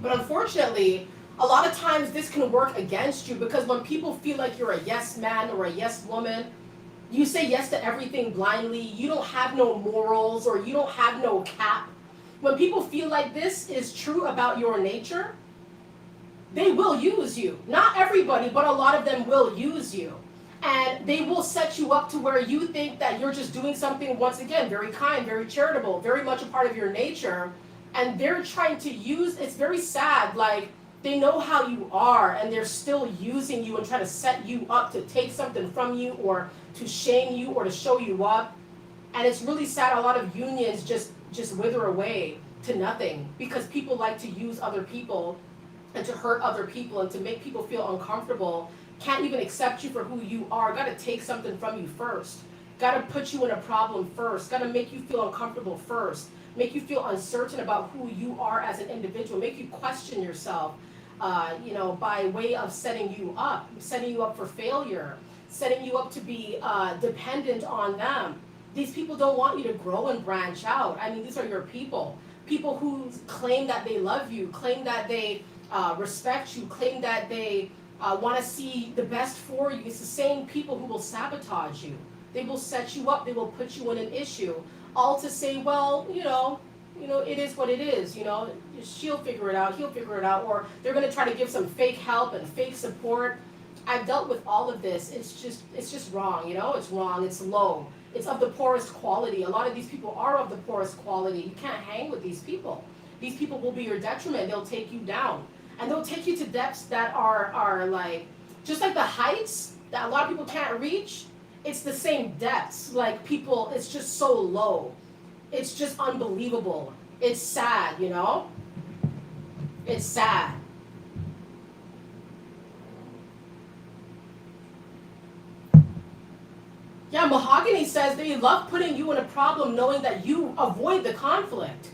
But unfortunately, a lot of times this can work against you because when people feel like you're a yes man or a yes woman, you say yes to everything blindly, you don't have no morals or you don't have no cap. When people feel like this is true about your nature, they will use you. Not everybody, but a lot of them will use you. And they will set you up to where you think that you're just doing something, once again, very kind, very charitable, very much a part of your nature. And they're trying to use, it's very sad, like, they know how you are and they're still using you and trying to set you up to take something from you or to shame you or to show you up. And it's really sad, a lot of unions just wither away to nothing because people like to use other people and to hurt other people and to make people feel uncomfortable, can't even accept you for who you are, got to take something from you first, got to put you in a problem first, got to make you feel uncomfortable first, make you feel uncertain about who you are as an individual, make you question yourself, by way of setting you up for failure, setting you up to be dependent on them. These people don't want you to grow and branch out. I mean, these are your people who claim that they love you, claim that they respect you, claim that they want to see the best for you. It's the same people who will sabotage you. They will set you up. They will put you in an issue, all to say, well, it is what it is. She'll figure it out. He'll figure it out. Or they're going to try to give some fake help and fake support. I've dealt with all of this. It's just wrong. It's wrong. It's low. It's of the poorest quality. A lot of these people are of the poorest quality. You can't hang with these people. These people will be your detriment. They'll take you down. And they'll take you to depths that are like, just like the heights that a lot of people can't reach, it's the same depths. Like people, it's just so low. It's just unbelievable. It's sad, It's sad. Yeah, Mahogany says they love putting you in a problem knowing that you avoid the conflict.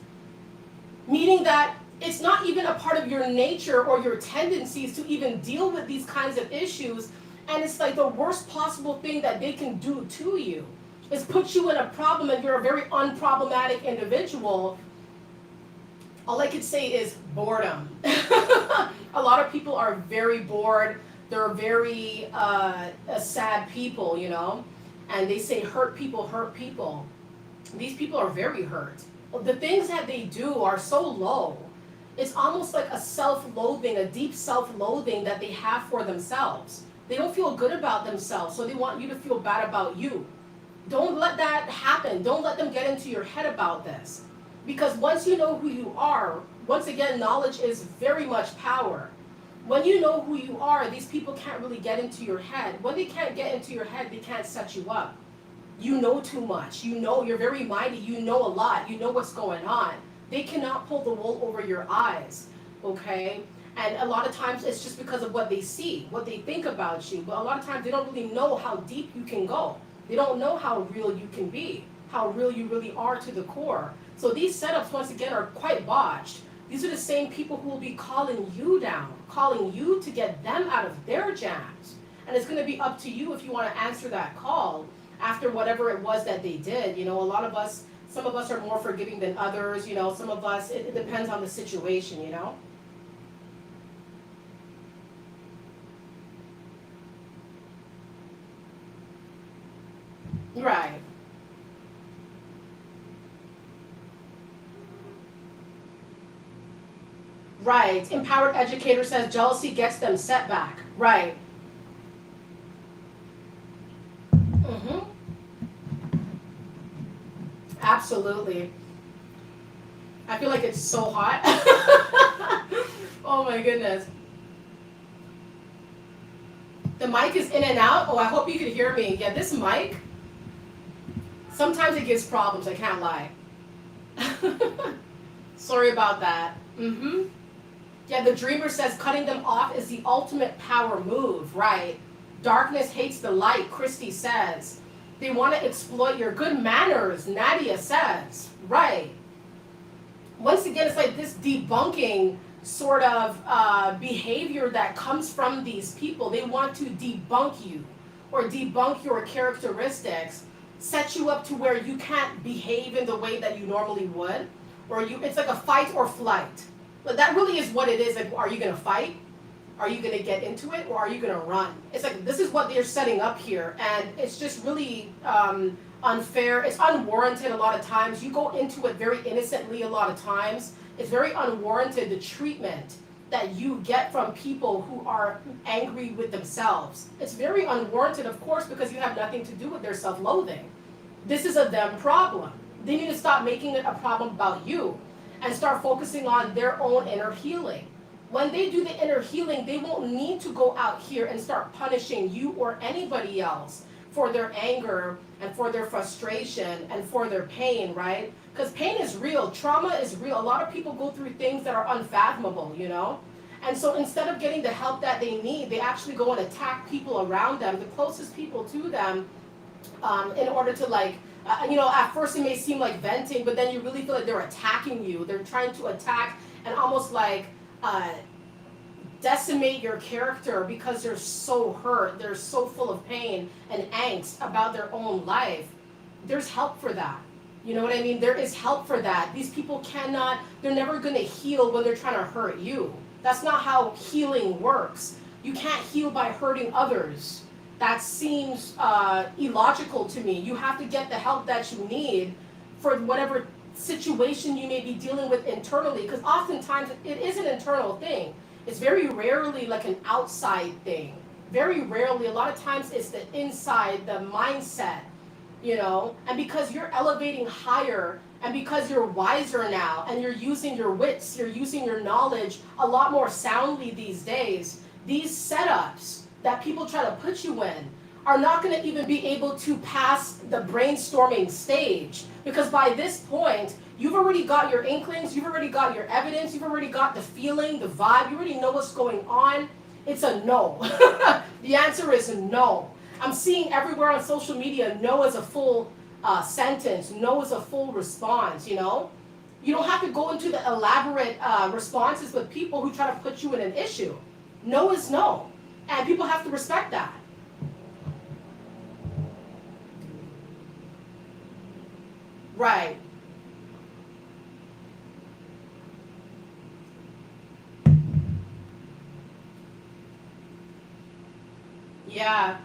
Meaning that it's not even a part of your nature or your tendencies to even deal with these kinds of issues. And it's like the worst possible thing that they can do to you is put you in a problem, and you're a very unproblematic individual. All I could say is boredom. A lot of people are very bored. They're very sad people, you know? And they say hurt people hurt people. These people are very hurt. The things that they do are so low. It's almost like a self-loathing, a deep self-loathing that they have for themselves. They don't feel good about themselves, so they want you to feel bad about you. Don't let that happen. Don't let them get into your head about this. Because once you know who you are, once again, knowledge is very much power. When you know who you are, these people can't really get into your head. When they can't get into your head, they can't set you up. You know too much. You know, you're very mighty. You know a lot. You know what's going on. They cannot pull the wool over your eyes, okay? And a lot of times it's just because of what they see, what they think about you. But a lot of times they don't really know how deep you can go. They don't know how real you can be, how real you really are to the core. So these setups, once again, are quite botched. These are the same people who will be calling you down, calling you to get them out of their jams. And it's going to be up to you if you want to answer that call after whatever it was that they did. You know, a lot of us, some of us are more forgiving than others. You know, some of us, it depends on the situation, you know. Right. Right. Empowered educator says jealousy gets them set back. Right. Mm-hmm. Absolutely. I feel like it's so hot. Oh my goodness. The mic is in and out. Oh, I hope you can hear me. Yeah, this mic, sometimes it gives problems, I can't lie. Sorry about that. Mm-hmm. Yeah, the dreamer says cutting them off is the ultimate power move, right? Darkness hates the light, Christy says. They want to exploit your good manners, Nadia says. Right. Once again, it's like this debunking sort of behavior that comes from these people. They want to debunk you or debunk your characteristics, set you up to where you can't behave in the way that you normally would, or it's like a fight or flight. But that really is what it is. Like, are you going to fight? Are you going to get into it, or are you going to run? It's like, this is what they're setting up here, and it's just really unfair. It's unwarranted a lot of times. You go into it very innocently a lot of times. It's very unwarranted, the treatment that you get from people who are angry with themselves. It's very unwarranted, of course, because you have nothing to do with their self-loathing. This is a them problem. They need to stop making it a problem about you and start focusing on their own inner healing. When they do the inner healing, they won't need to go out here and start punishing you or anybody else for their anger and for their frustration and for their pain, right? Because pain is real, trauma is real. A lot of people go through things that are unfathomable, you know? And so instead of getting the help that they need, they actually go and attack people around them, the closest people to them, in order to at first it may seem like venting, but then you really feel like they're attacking you. They're trying to attack and almost like decimate your character because they're so hurt, they're so full of pain and angst about their own life. There's help for that. You know what I mean? There is help for that. These people they're never going to heal when they're trying to hurt you. That's not how healing works. You can't heal by hurting others. That seems illogical to me. You have to get the help that you need for whatever situation you may be dealing with internally, because oftentimes it is an internal thing. It's very rarely like an outside thing. Very rarely, a lot of times it's the inside, the mindset, you know, and because you're elevating higher and because you're wiser now and you're using your wits, you're using your knowledge a lot more soundly these days, these setups that people try to put you in are not going to even be able to pass the brainstorming stage, because by this point you've already got your inklings, you've already got your evidence, you've already got the feeling, the vibe, you already know what's going on. It's a no. The answer is no. I'm seeing everywhere on social media, no is a full sentence, no is a full response, you know? You don't have to go into the elaborate responses with people who try to put you in an issue. No is no. And people have to respect that. Right. Yeah.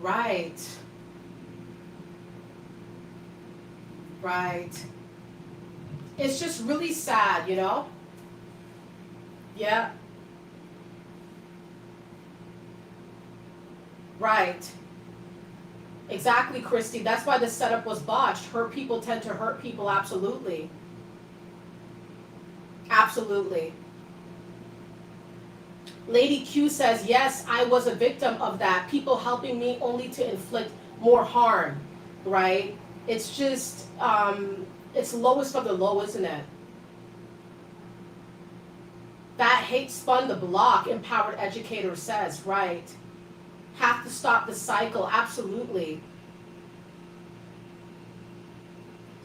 Right. Right. It's just really sad, you know? Yeah. Right. Exactly, Christy. That's why the setup was botched. Hurt people tend to hurt people, absolutely. Absolutely. Lady Q says, yes, I was a victim of that. People helping me only to inflict more harm, right? It's just, it's lowest of the low, isn't it? That hate spun the block, empowered educator says, right? Have to stop the cycle, absolutely.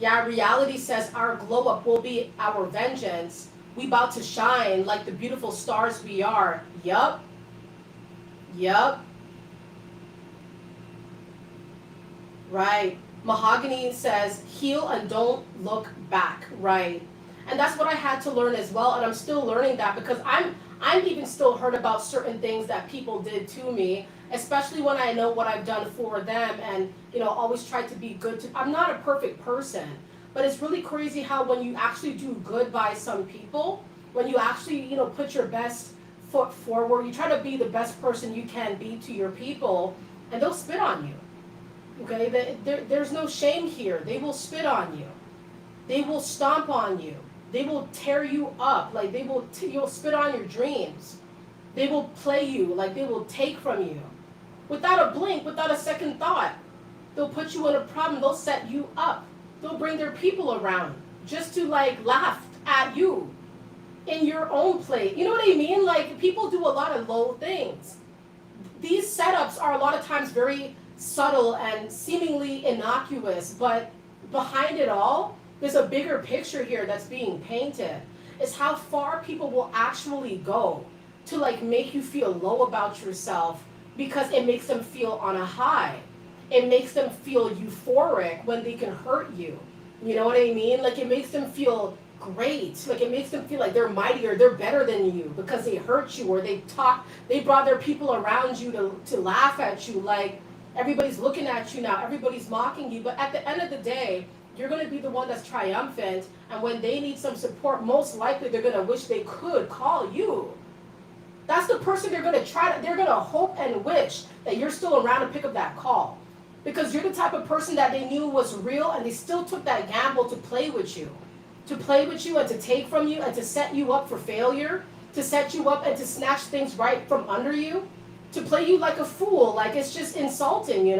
Yeah, reality says our glow up will be our vengeance. We about to shine like the beautiful stars we are. Yup. Yup. Right. Mahogany says heal and don't look back. Right. And that's what I had to learn as well, and I'm still learning that because I'm even still hurt about certain things that people did to me, especially when I know what I've done for them, and always try to be good to. I'm not a perfect person, but it's really crazy how when you actually do good by some people, when you actually put your best foot forward, you try to be the best person you can be to your people, and they'll spit on you. Okay, there's no shame here. They will spit on you. They will stomp on you. They will tear you up. Like you'll spit on your dreams. They will play you. Like they will take from you, without a blink, without a second thought. They'll put you in a problem. They'll set you up. They'll bring their people around just to laugh at you in your own plate. You know what I mean? Like people do a lot of low things. These setups are a lot of times very subtle and seemingly innocuous, but behind it all, there's a bigger picture here that's being painted. It's how far people will actually go to make you feel low about yourself because it makes them feel on a high. It makes them feel euphoric when they can hurt you. You know what I mean? Like it makes them feel great. Like it makes them feel like they're mightier, they're better than you because they hurt you or they brought their people around you to laugh at you. Like everybody's looking at you now, everybody's mocking you, but at the end of the day, you're going to be the one that's triumphant, and when they need some support, most likely they're going to wish they could call you. That's the person they're going to hope and wish that you're still around to pick up that call. Because you're the type of person that they knew was real, and they still took that gamble to play with you. To play with you and to take from you and to set you up for failure, to set you up and to snatch things right from under you, to play you like a fool, like it's just insulting,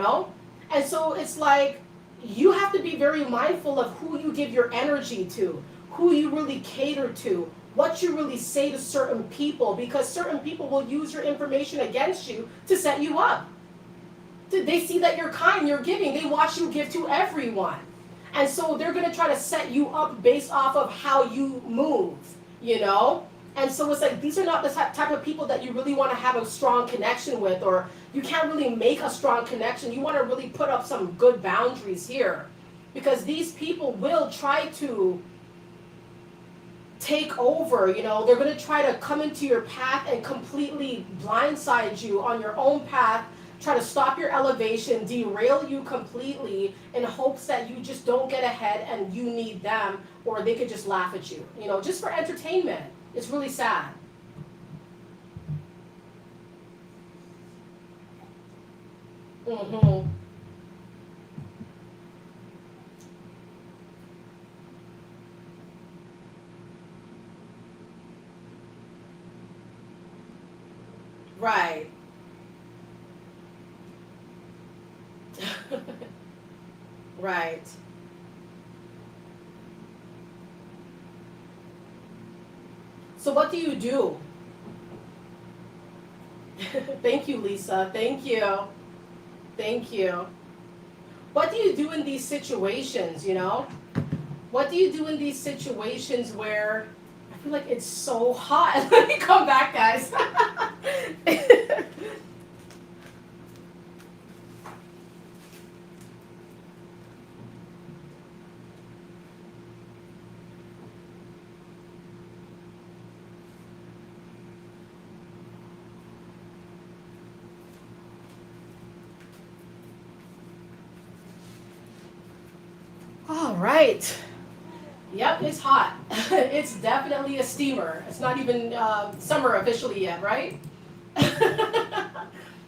And so it's like, you have to be very mindful of who you give your energy to, who you really cater to, what you really say to certain people, because certain people will use your information against you to set you up. They see that you're kind, you're giving, they watch you give to everyone. And so they're going to try to set you up based off of how you move, And so it's like, these are not the type of people that you really want to have a strong connection with, or you can't really make a strong connection. You want to really put up some good boundaries here, because these people will try to take over, they're going to try to come into your path and completely blindside you on your own path, try to stop your elevation, derail you completely in hopes that you just don't get ahead and you need them, or they could just laugh at you, just for entertainment. It's really sad. Mm-hmm. Right. Right. So what do you do? Thank you, Lisa. Thank you. Thank you. What do you do in these situations, you know? What do you do in these situations where I feel like it's so hot? Let me come back, guys. All right. Yep, it's hot. It's definitely a steamer. It's not even summer officially yet, right?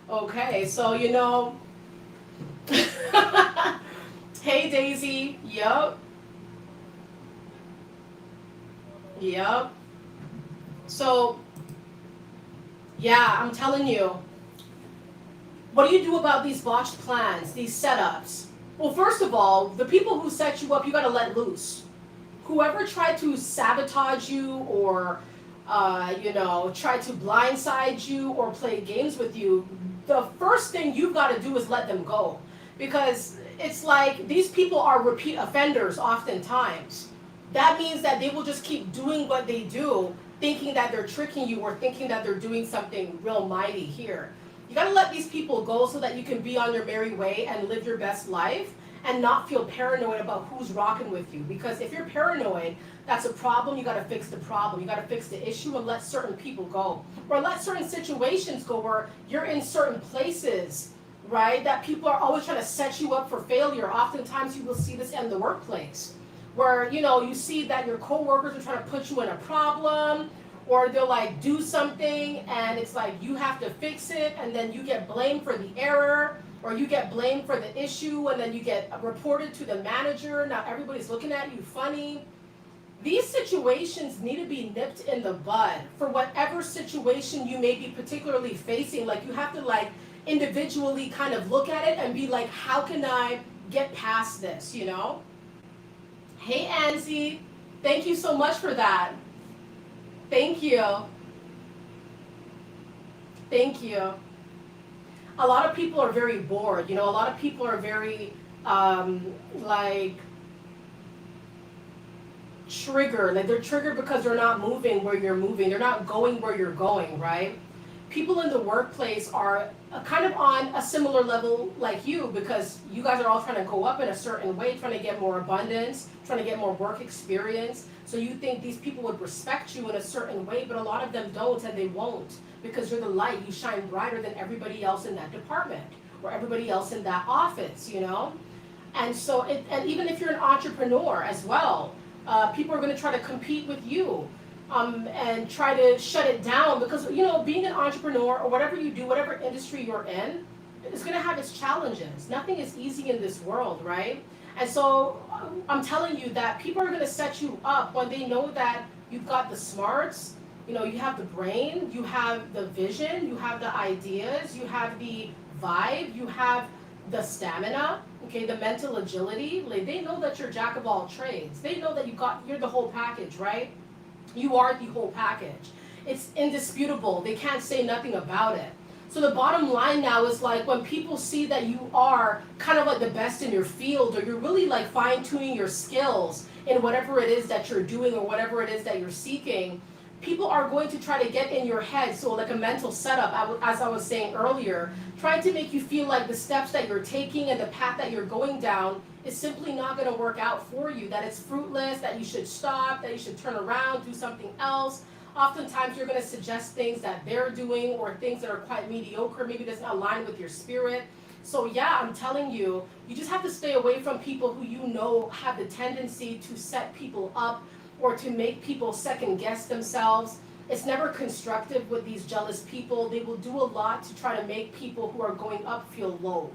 Okay, so you know. Hey Daisy. Yep. Yep. So yeah, I'm telling you. What do you do about these botched plans, these setups? Well, first of all, the people who set you up, you got to let loose. Whoever tried to sabotage you or, try to blindside you or play games with you, the first thing you've got to do is let them go. Because it's like these people are repeat offenders oftentimes. That means that they will just keep doing what they do, thinking that they're tricking you or thinking that they're doing something real mighty here. You gotta let these people go so that you can be on your merry way and live your best life and not feel paranoid about who's rocking with you. Because if you're paranoid, that's a problem. You gotta fix the problem. You gotta fix the issue and let certain people go. Or let certain situations go where you're in certain places, right? That people are always trying to set you up for failure. Oftentimes you will see this in the workplace where, you see that your coworkers are trying to put you in a problem, or they'll like do something and it's like you have to fix it and then you get blamed for the error, or you get blamed for the issue and then you get reported to the manager. Now everybody's looking at you funny. These situations need to be nipped in the bud for whatever situation you may be particularly facing. Like you have to like individually kind of look at it and be like, how can I get past this, you know? Hey Anzi, thank you so much for that. Thank you. Thank you. A lot of people are very bored. A lot of people are very like triggered. Like they're triggered because they're not moving where you're moving. They're not going where you're going, right? People in the workplace are kind of on a similar level like you, because you guys are all trying to go up in a certain way, trying to get more abundance, trying to get more work experience. So you think these people would respect you in a certain way, but a lot of them don't, and they won't, because you're the light. You shine brighter than everybody else in that department or everybody else in that office, And so, and even if you're an entrepreneur as well, people are going to try to compete with you. And try to shut it down, because being an entrepreneur or whatever you do, whatever industry you're in, is going to have its challenges. Nothing is easy in this world, right? And so I'm telling you that people are going to set you up when they know that you've got the smarts, you have the brain, you have the vision, you have the ideas, you have the vibe, you have the stamina, okay, the mental agility. Like they know that you're jack of all trades. They know that you're the whole package, right? You are the whole package. It's indisputable. They can't say nothing about it. So the bottom line now is like when people see that you are kind of like the best in your field, or you're really like fine-tuning your skills in whatever it is that you're doing or whatever it is that you're seeking, people are going to try to get in your head. So like a mental setup, as I was saying earlier, trying to make you feel like the steps that you're taking and the path that you're going down is simply not going to work out for you, that it's fruitless, that you should stop, that you should turn around, do something else. Oftentimes you're going to suggest things that they're doing or things that are quite mediocre, maybe doesn't align with your spirit. So yeah, I'm telling you, you just have to stay away from people who have the tendency to set people up or to make people second guess themselves. It's never constructive with these jealous people. They will do a lot to try to make people who are going up feel low,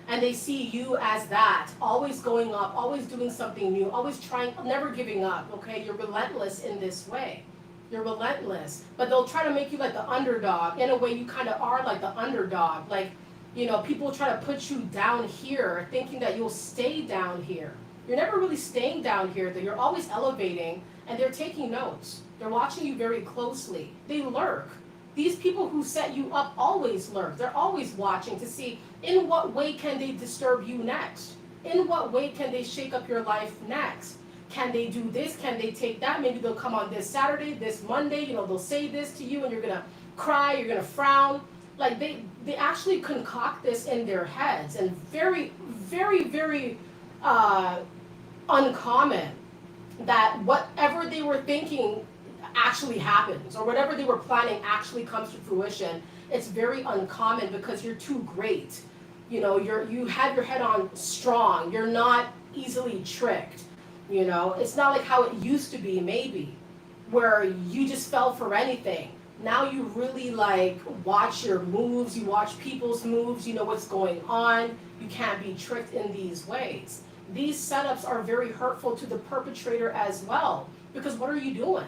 And they see you as that, always going up, always doing something new, always trying, never giving up, okay? You're relentless in this way. You're relentless. But they'll try to make you like the underdog. In a way, you kind of are like the underdog. Like, people try to put you down here, thinking that you'll stay down here. You're never really staying down here, though. You're always elevating, and they're taking notes. They're watching you very closely. They lurk. These people who set you up always lurk. They're always watching to see in what way can they disturb you next? In what way can they shake up your life next? Can they do this? Can they take that? Maybe they'll come on this Saturday, this Monday, they'll say this to you and you're gonna cry, you're gonna frown. Like they actually concoct this in their heads, and very, very, very uncommon that whatever they were thinking actually happens, or whatever they were planning actually comes to fruition. It's very uncommon because you're too great. You have your head on strong. You're not easily tricked. It's not like how it used to be, maybe, where you just fell for anything. Now you really watch your moves, you watch people's moves, you know what's going on. You can't be tricked in these ways. These setups are very hurtful to the perpetrator as well, because what are you doing?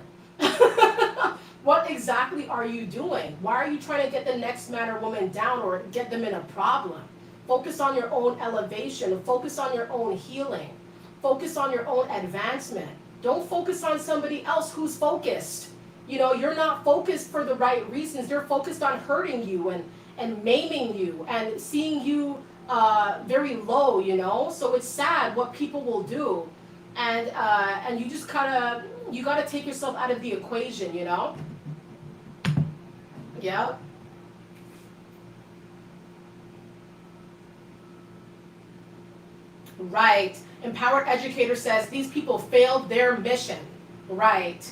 What exactly are you doing? Why are you trying to get the next man or woman down or get them in a problem? Focus on your own elevation, focus on your own healing, focus on your own advancement. Don't focus on somebody else who's focused. You're not focused for the right reasons. They're focused on hurting you and maiming you and seeing you very low, So it's sad what people will do. And you just you got to take yourself out of the equation, Yeah. Right. Empowered Educator says these people failed their mission. Right.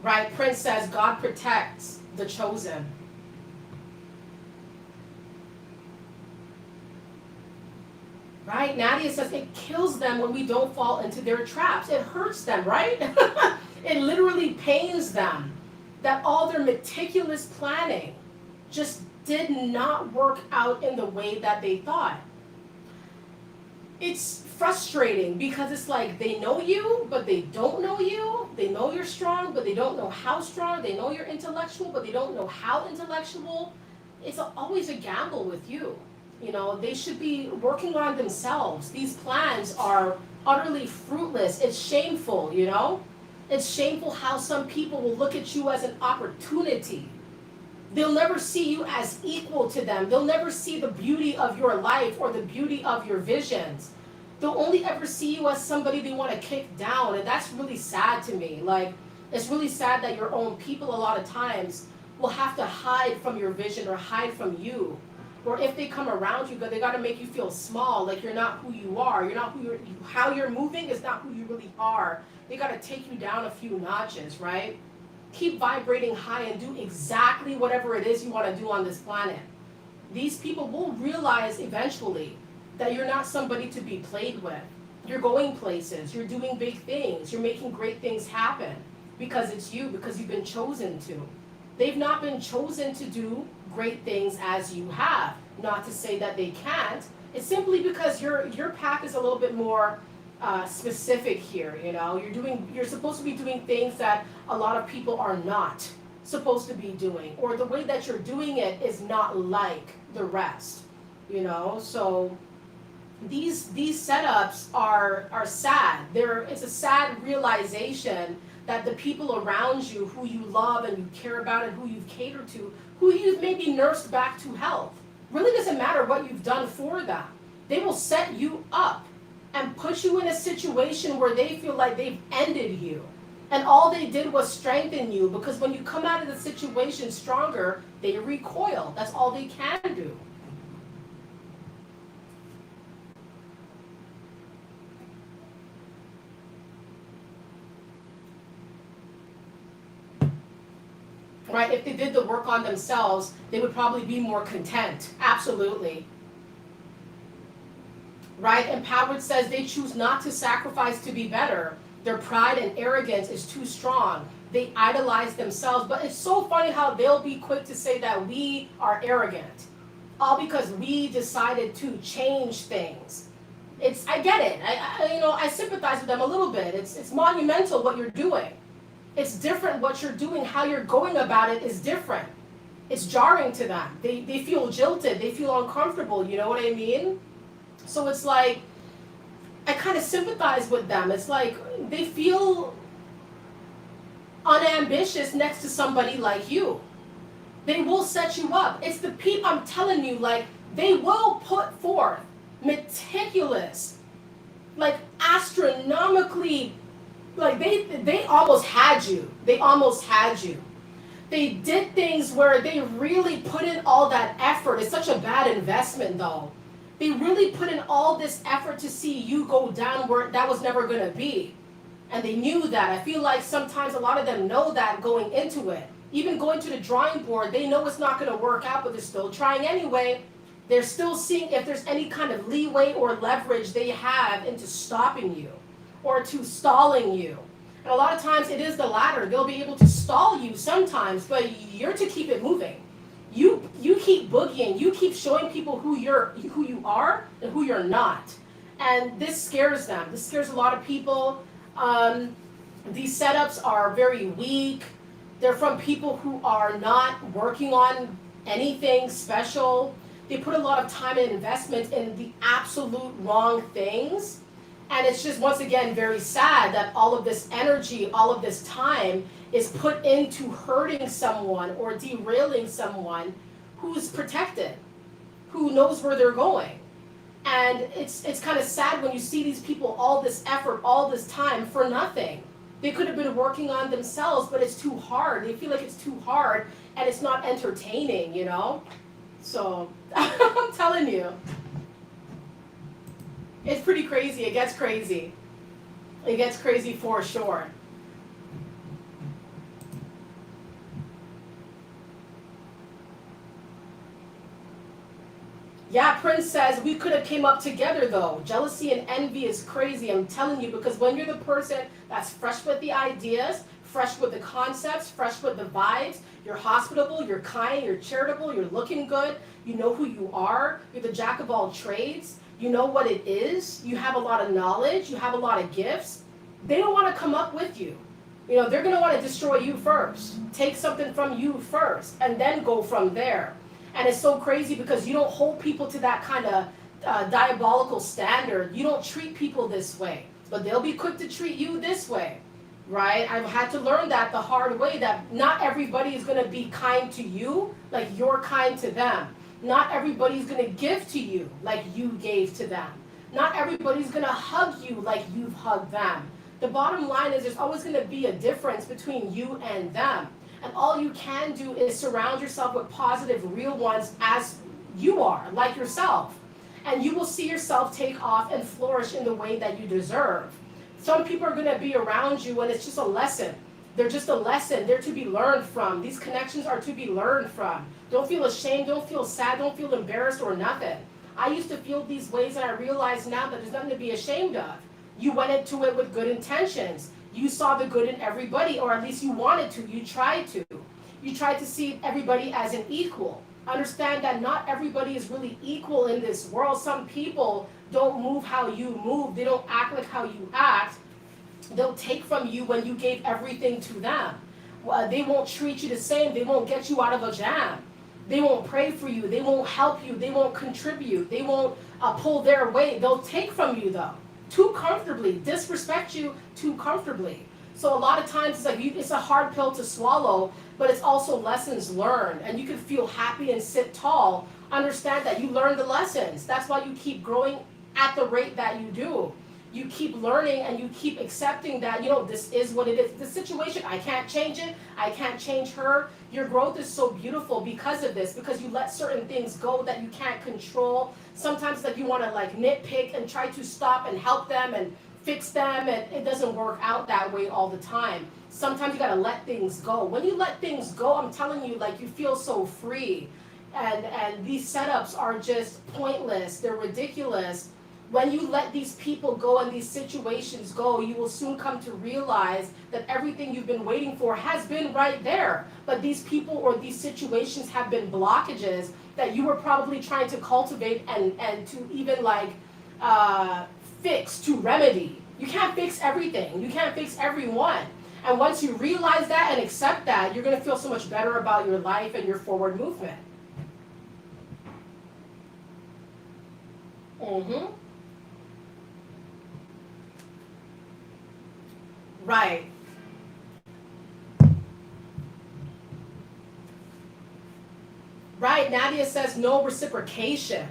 Right. Prince says God protects the chosen. Right? Nadia says it kills them when we don't fall into their traps. It hurts them, right? It literally pains them that all their meticulous planning just did not work out in the way that they thought. It's frustrating because it's like they know you, but they don't know you. They know you're strong, but they don't know how strong. They know you're intellectual, but they don't know how intellectual. It's always a gamble with you. They should be working on themselves. These plans are utterly fruitless. It's shameful, It's shameful how some people will look at you as an opportunity. They'll never see you as equal to them. They'll never see the beauty of your life or the beauty of your visions. They'll only ever see you as somebody they want to kick down, and that's really sad to me. It's really sad that your own people a lot of times will have to hide from your vision or hide from you. Or if they come around you, they got to make you feel small, like you're not who you are. You're not how you're moving is not who you really are. They got to take you down a few notches, right? Keep vibrating high and do exactly whatever it is you want to do on this planet. These people will realize eventually that you're not somebody to be played with. You're going places. You're doing big things. You're making great things happen because it's you, because you've been chosen to. They've not been chosen to do great things as you have. Not to say that they can't. It's simply because your path is a little bit more specific here. You're supposed to be doing things that a lot of people are not supposed to be doing, or the way that you're doing it is not like the rest. So these setups are sad. It's a sad realization that the people around you who you love and you care about and who you've catered to, who you've maybe nursed back to health, really doesn't matter what you've done for them. They will set you up and put you in a situation where they feel like they've ended you. And all they did was strengthen you, because when you come out of the situation stronger, they recoil. That's all they can do. Right? If they did the work on themselves, they would probably be more content. Absolutely. Right? Empowered says they choose not to sacrifice to be better. Their pride and arrogance is too strong. They idolize themselves. But it's so funny how they'll be quick to say that we are arrogant, all because we decided to change things. I get it. I sympathize with them a little bit. It's monumental what you're doing. It's different what you're doing. How you're going about it is different. It's jarring to them. They feel jilted. They feel uncomfortable. You know what I mean? So it's like, I kind of sympathize with them. It's like they feel unambitious next to somebody like you. They will set you up. It's the people, I'm telling you, like, they will put forth meticulous, like, astronomically, like, they almost had you. They almost had you. They did things where they really put in all that effort. It's such a bad investment, though. They really put in all this effort to see you go down where that was never going to be. And they knew that. I feel like sometimes a lot of them know that going into it. Even going to the drawing board, they know it's not going to work out, but they're still trying anyway. They're still seeing if there's any kind of leeway or leverage they have into stopping you or to stalling you. And a lot of times it is the latter. They'll be able to stall you sometimes, but you're to keep it moving. You keep boogieing. You keep showing people who you are and who you're not. And this scares them. This scares a lot of people. These setups are very weak. They're from people who are not working on anything special. They put a lot of time and investment in the absolute wrong things. And it's just, once again, very sad that all of this energy, all of this time is put into hurting someone or derailing someone who's protected, who knows where they're going. And it's kind of sad when you see these people, all this effort, all this time for nothing. They could have been working on themselves, but it's too hard. They feel like it's too hard and it's not entertaining, you know? So, I'm telling you. It's pretty crazy. It gets crazy. It gets crazy for sure. Yeah, Prince says, we could have came up together though. Jealousy and envy is crazy, I'm telling you, because when you're the person that's fresh with the ideas, fresh with the concepts, fresh with the vibes, you're hospitable, you're kind, you're charitable, you're looking good, you know who you are, you're the jack of all trades, you know what it is, you have a lot of knowledge, you have a lot of gifts, they don't want to come up with you. You know, they're going to want to destroy you first, take something from you first, and then go from there. And it's so crazy because you don't hold people to that kind of diabolical standard. You don't treat people this way, but they'll be quick to treat you this way, right? I've had to learn that the hard way, that not everybody is going to be kind to you like you're kind to them. Not everybody's going to give to you like you gave to them. Not everybody's going to hug you like you've hugged them. The bottom line is there's always going to be a difference between you and them. And all you can do is surround yourself with positive, real ones as you are, like yourself. And you will see yourself take off and flourish in the way that you deserve. Some people are going to be around you and it's just a lesson. They're just a lesson. They're to be learned from. These connections are to be learned from. Don't feel ashamed. Don't feel sad. Don't feel embarrassed or nothing. I used to feel these ways and I realize now that there's nothing to be ashamed of. You went into it with good intentions. You saw the good in everybody, or at least you wanted to. You tried to. You tried to see everybody as an equal. Understand that not everybody is really equal in this world. Some people don't move how you move. They don't act like how you act. They'll take from you when you gave everything to them. They won't treat you the same. They won't get you out of a jam. They won't pray for you. They won't help you. They won't contribute. They won't pull their weight. They'll take from you, though. Too comfortably, disrespect you too comfortably. So a lot of times it's like it's a hard pill to swallow, but it's also lessons learned. And you can feel happy and sit tall. Understand that you learned the lessons. That's why you keep growing at the rate that you do. You keep learning and you keep accepting that, you know, this is what it is. The situation, I can't change it. I can't change her. Your growth is so beautiful because of this, because you let certain things go that you can't control. Sometimes like you want to like nitpick and try to stop and help them and fix them, and it doesn't work out that way all the time. Sometimes you got to let things go. When you let things go, I'm telling you, like you feel so free. And these setups are just pointless. They're ridiculous. When you let these people go and these situations go, you will soon come to realize that everything you've been waiting for has been right there. But these people or these situations have been blockages that you were probably trying to cultivate and to even like fix, to remedy. You can't fix everything. You can't fix everyone. And once you realize that and accept that, you're going to feel so much better about your life and your forward movement. Mm-hmm. Right. Right, Nadia says no reciprocation.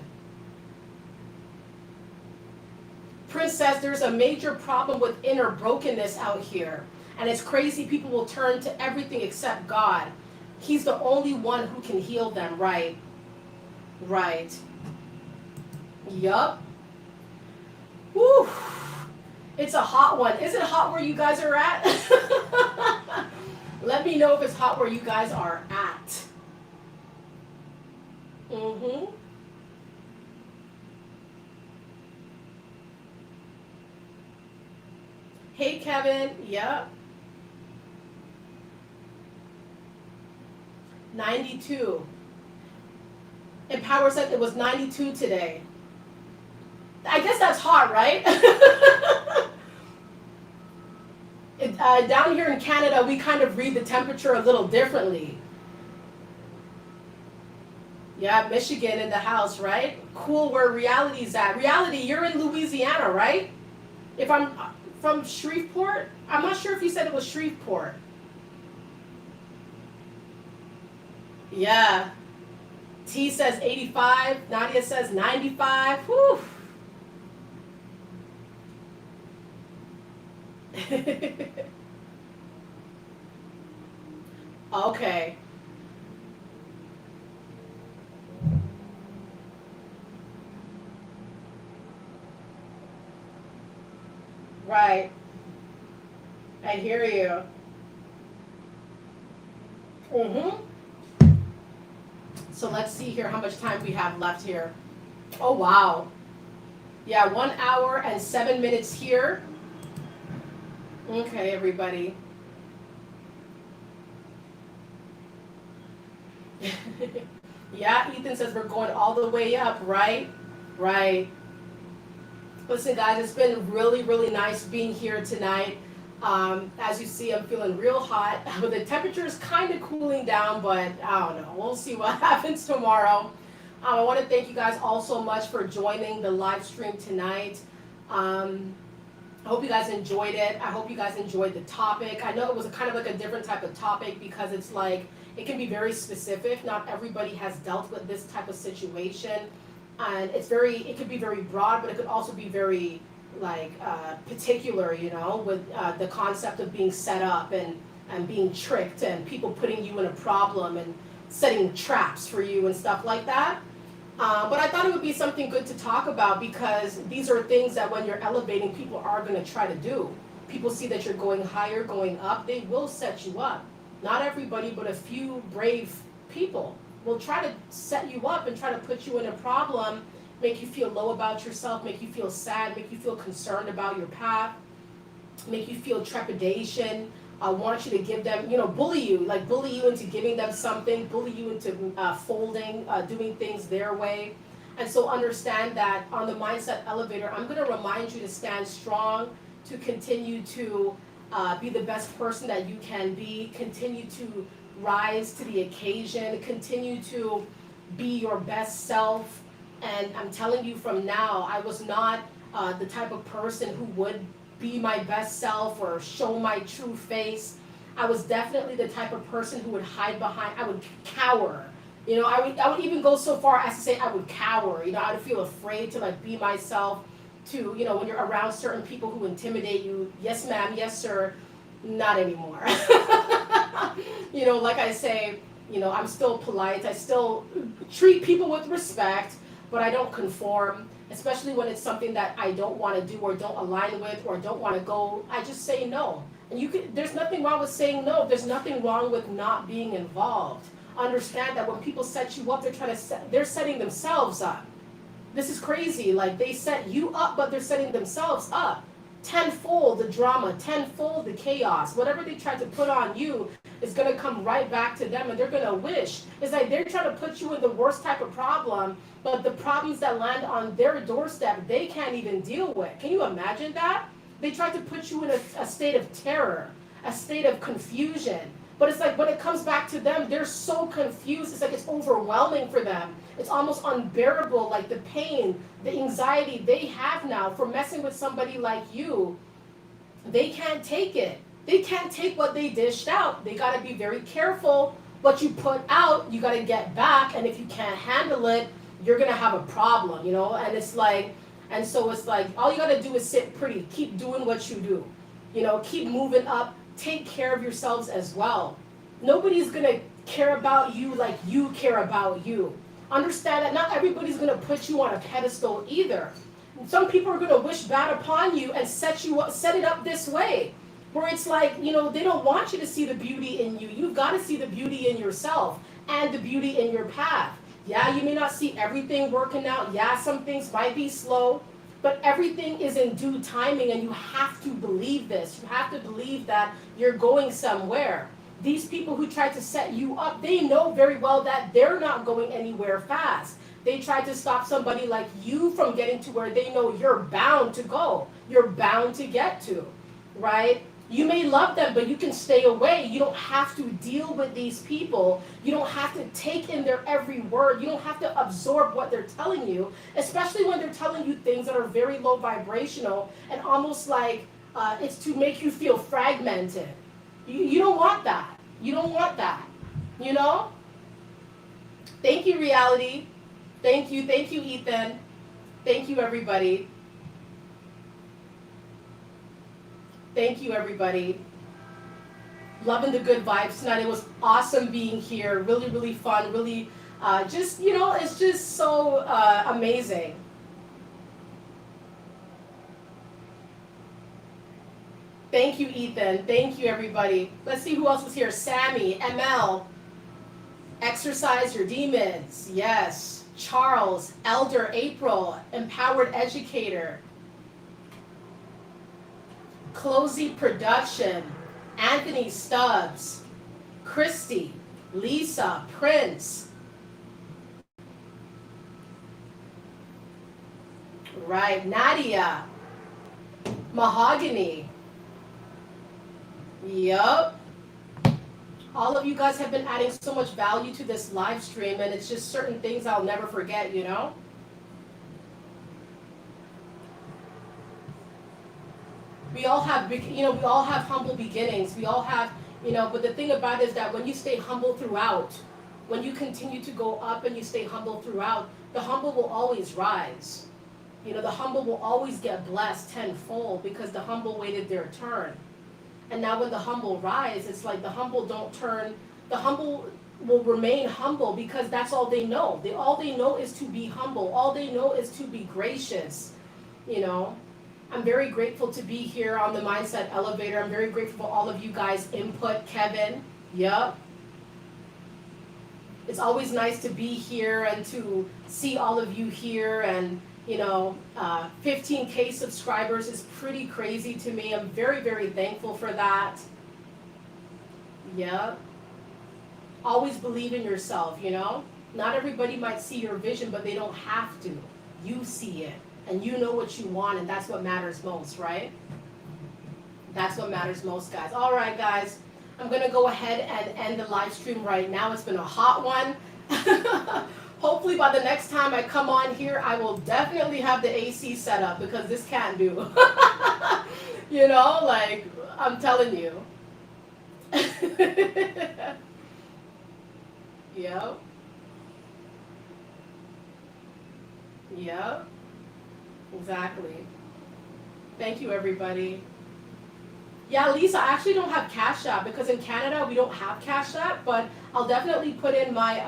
Prince says there's a major problem with inner brokenness out here. And it's crazy people will turn to everything except God. He's the only one who can heal them, right? Right. Yup. Woo. It's a hot one. Is it hot where you guys are at? Let me know if it's hot where you guys are at. Mm-hmm. Hey, Kevin. Yep. 92. Empower said it was 92 today. I guess that's hot, right? Down here in Canada, we kind of read the temperature a little differently. Yeah, Michigan in the house, right? Cool where reality's at. Reality, you're in Louisiana, right? If I'm from Shreveport, I'm not sure if you said it was Shreveport. Yeah. T says 85. Nadia says 95. Whew. Okay. Right. I hear you. Mm-hmm. So let's see here how much time we have left here. Oh, wow. Yeah, 1 hour and 7 minutes here. Okay, everybody. Yeah, Ethan says we're going all the way up, right? Right. Listen, guys, it's been really, really nice being here tonight. As you see, I'm feeling real hot. The temperature is kind of cooling down, but I don't know. We'll see what happens tomorrow. I want to thank you guys all so much for joining the live stream tonight. I hope you guys enjoyed it. I hope you guys enjoyed the topic. I know it was kind of like a different type of topic because it's like, it can be very specific. Not everybody has dealt with this type of situation. And it could be very broad, but it could also be very particular, with the concept of being set up and being tricked and people putting you in a problem and setting traps for you and stuff like that. But I thought it would be something good to talk about because these are things that when you're elevating, people are going to try to do. People see that you're going higher, going up, they will set you up. Not everybody, but a few brave people will try to set you up and try to put you in a problem, make you feel low about yourself, make you feel sad, make you feel concerned about your path, make you feel trepidation, want you to give them, bully you into giving them something, bully you into folding, doing things their way. And so understand that on the Mindset Elevator, I'm going to remind you to stand strong, to continue to be the best person that you can be, continue to rise to the occasion, continue to be your best self. And I'm telling you from now, I was not the type of person who would be my best self or show my true face. I was definitely the type of person who would hide behind, I would cower. I would even go so far as to say I would cower. I would feel afraid to be myself, to, when you're around certain people who intimidate you. Yes, ma'am, yes, sir. Not anymore. Like I say, I'm still polite. I still treat people with respect, but I don't conform, especially when it's something that I don't want to do or don't align with or don't want to go. I just say no. And there's nothing wrong with saying no. There's nothing wrong with not being involved. Understand that when people set you up, they're setting themselves up. This is crazy. They set you up, but they're setting themselves up. Tenfold the drama, tenfold the chaos. Whatever they try to put on you is going to come right back to them, and they're going to wish. It's like they're trying to put you in the worst type of problem, but the problems that land on their doorstep, they can't even deal with. Can you imagine that? They try to put you in a state of terror, a state of confusion. But it's like when it comes back to them, they're so confused. It's like it's overwhelming for them. It's almost unbearable, like the pain, the anxiety they have now for messing with somebody like you. They can't take it. They can't take what they dished out. They got to be very careful what you put out, you got to get back, and if you can't handle it, you're going to have a problem, you know? And it's like, and so it's like, all you got to do is sit pretty, keep doing what you do, you know, keep moving up, take care of yourselves as well. Nobody's going to care about you like you care about you. Understand that not everybody's going to put you on a pedestal either. Some people are going to wish bad upon you and set it up this way, where it's like, you know, they don't want you to see the beauty in you. You've got to see the beauty in yourself and the beauty in your path. Yeah, you may not see everything working out. Yeah, some things might be slow, but everything is in due timing, and you have to believe this. You have to believe that you're going somewhere. These people who try to set you up, they know very well that they're not going anywhere fast. They try to stop somebody like you from getting to where they know you're bound to go. You're bound to get to, right? You may love them, but you can stay away. You don't have to deal with these people. You don't have to take in their every word. You don't have to absorb what they're telling you, especially when they're telling you things that are very low vibrational and almost like it's to make you feel fragmented. You don't want that. You don't want that. You know? Thank you, reality. Thank you, Ethan. Thank you, everybody. Thank you, everybody. Loving the good vibes tonight. It was awesome being here. Really, really fun. Really, just, you know, it's just so amazing. Thank you, Ethan. Thank you, everybody. Let's see who else was here. Sammy, ML. Exercise your demons. Yes. Charles, Elder April, Empowered Educator. Closey Production, Anthony Stubbs, Christy, Lisa, Prince. Right, Nadia, Mahogany. Yup. All of you guys have been adding so much value to this live stream, and it's just certain things I'll never forget, you know? We all have, you know, we all have humble beginnings. We all have, you know, but the thing about it is that when you stay humble throughout, when you continue to go up and you stay humble throughout, the humble will always rise. You know, the humble will always get blessed tenfold because the humble waited their turn. And now when the humble rise, it's like the humble don't turn, the humble will remain humble because that's all they know. All they know is to be humble. All they know is to be gracious, you know. I'm very grateful to be here on the Mindset Elevator. I'm very grateful for all of you guys' input. Kevin, yep. It's always nice to be here and to see all of you here. And, you know, 15K subscribers is pretty crazy to me. I'm very, very thankful for that. Yep. Always believe in yourself, you know. Not everybody might see your vision, but they don't have to. You see it. And you know what you want, and that's what matters most, right? That's what matters most, guys. All right, guys. I'm going to go ahead and end the live stream right now. It's been a hot one. Hopefully by the next time I come on here, I will definitely have the AC set up because this can't do. You know, like, I'm telling you. Yep. Yep. Exactly. Thank you, everybody. Yeah, Lisa, I actually don't have Cash App because in Canada we don't have Cash App, but I'll definitely put in my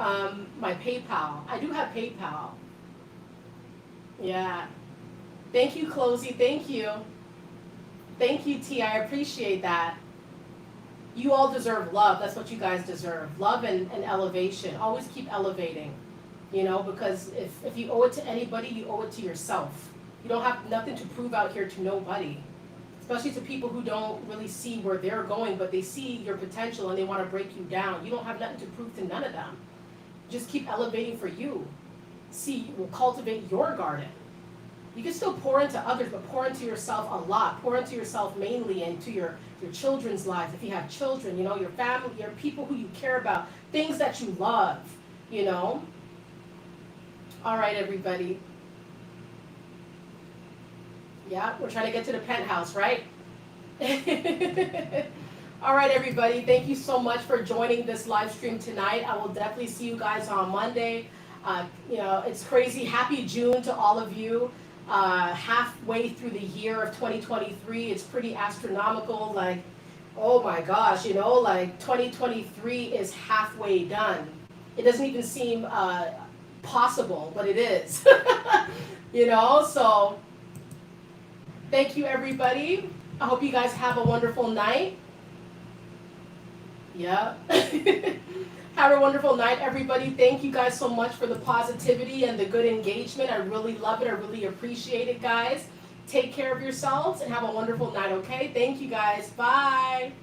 my PayPal. I do have PayPal. Yeah. Thank you, Closey. Thank you. Thank you, T. I appreciate that. You all deserve love. That's what you guys deserve. Love and elevation. Always keep elevating, you know, because if you owe it to anybody, you owe it to yourself. You don't have nothing to prove out here to nobody, especially to people who don't really see where they're going, but they see your potential and they want to break you down. You don't have nothing to prove to none of them. Just keep elevating for you. See, will cultivate your garden. You can still pour into others, but pour into yourself a lot. Pour into yourself mainly into your children's lives. If you have children, you know, your family, your people who you care about, things that you love, you know. All right, everybody. Yeah, we're trying to get to the penthouse, right? All right, everybody. Thank you so much for joining this live stream tonight. I will definitely see you guys on Monday. It's crazy. Happy June to all of you. Halfway through the year of 2023, it's pretty astronomical. Like, oh my gosh, like 2023 is halfway done. It doesn't even seem possible, but it is. So thank you, everybody. I hope you guys have a wonderful night. Yeah. Have a wonderful night, everybody. Thank you guys so much for the positivity and the good engagement. I really love it. I really appreciate it, guys. Take care of yourselves and have a wonderful night, okay? Thank you, guys. Bye.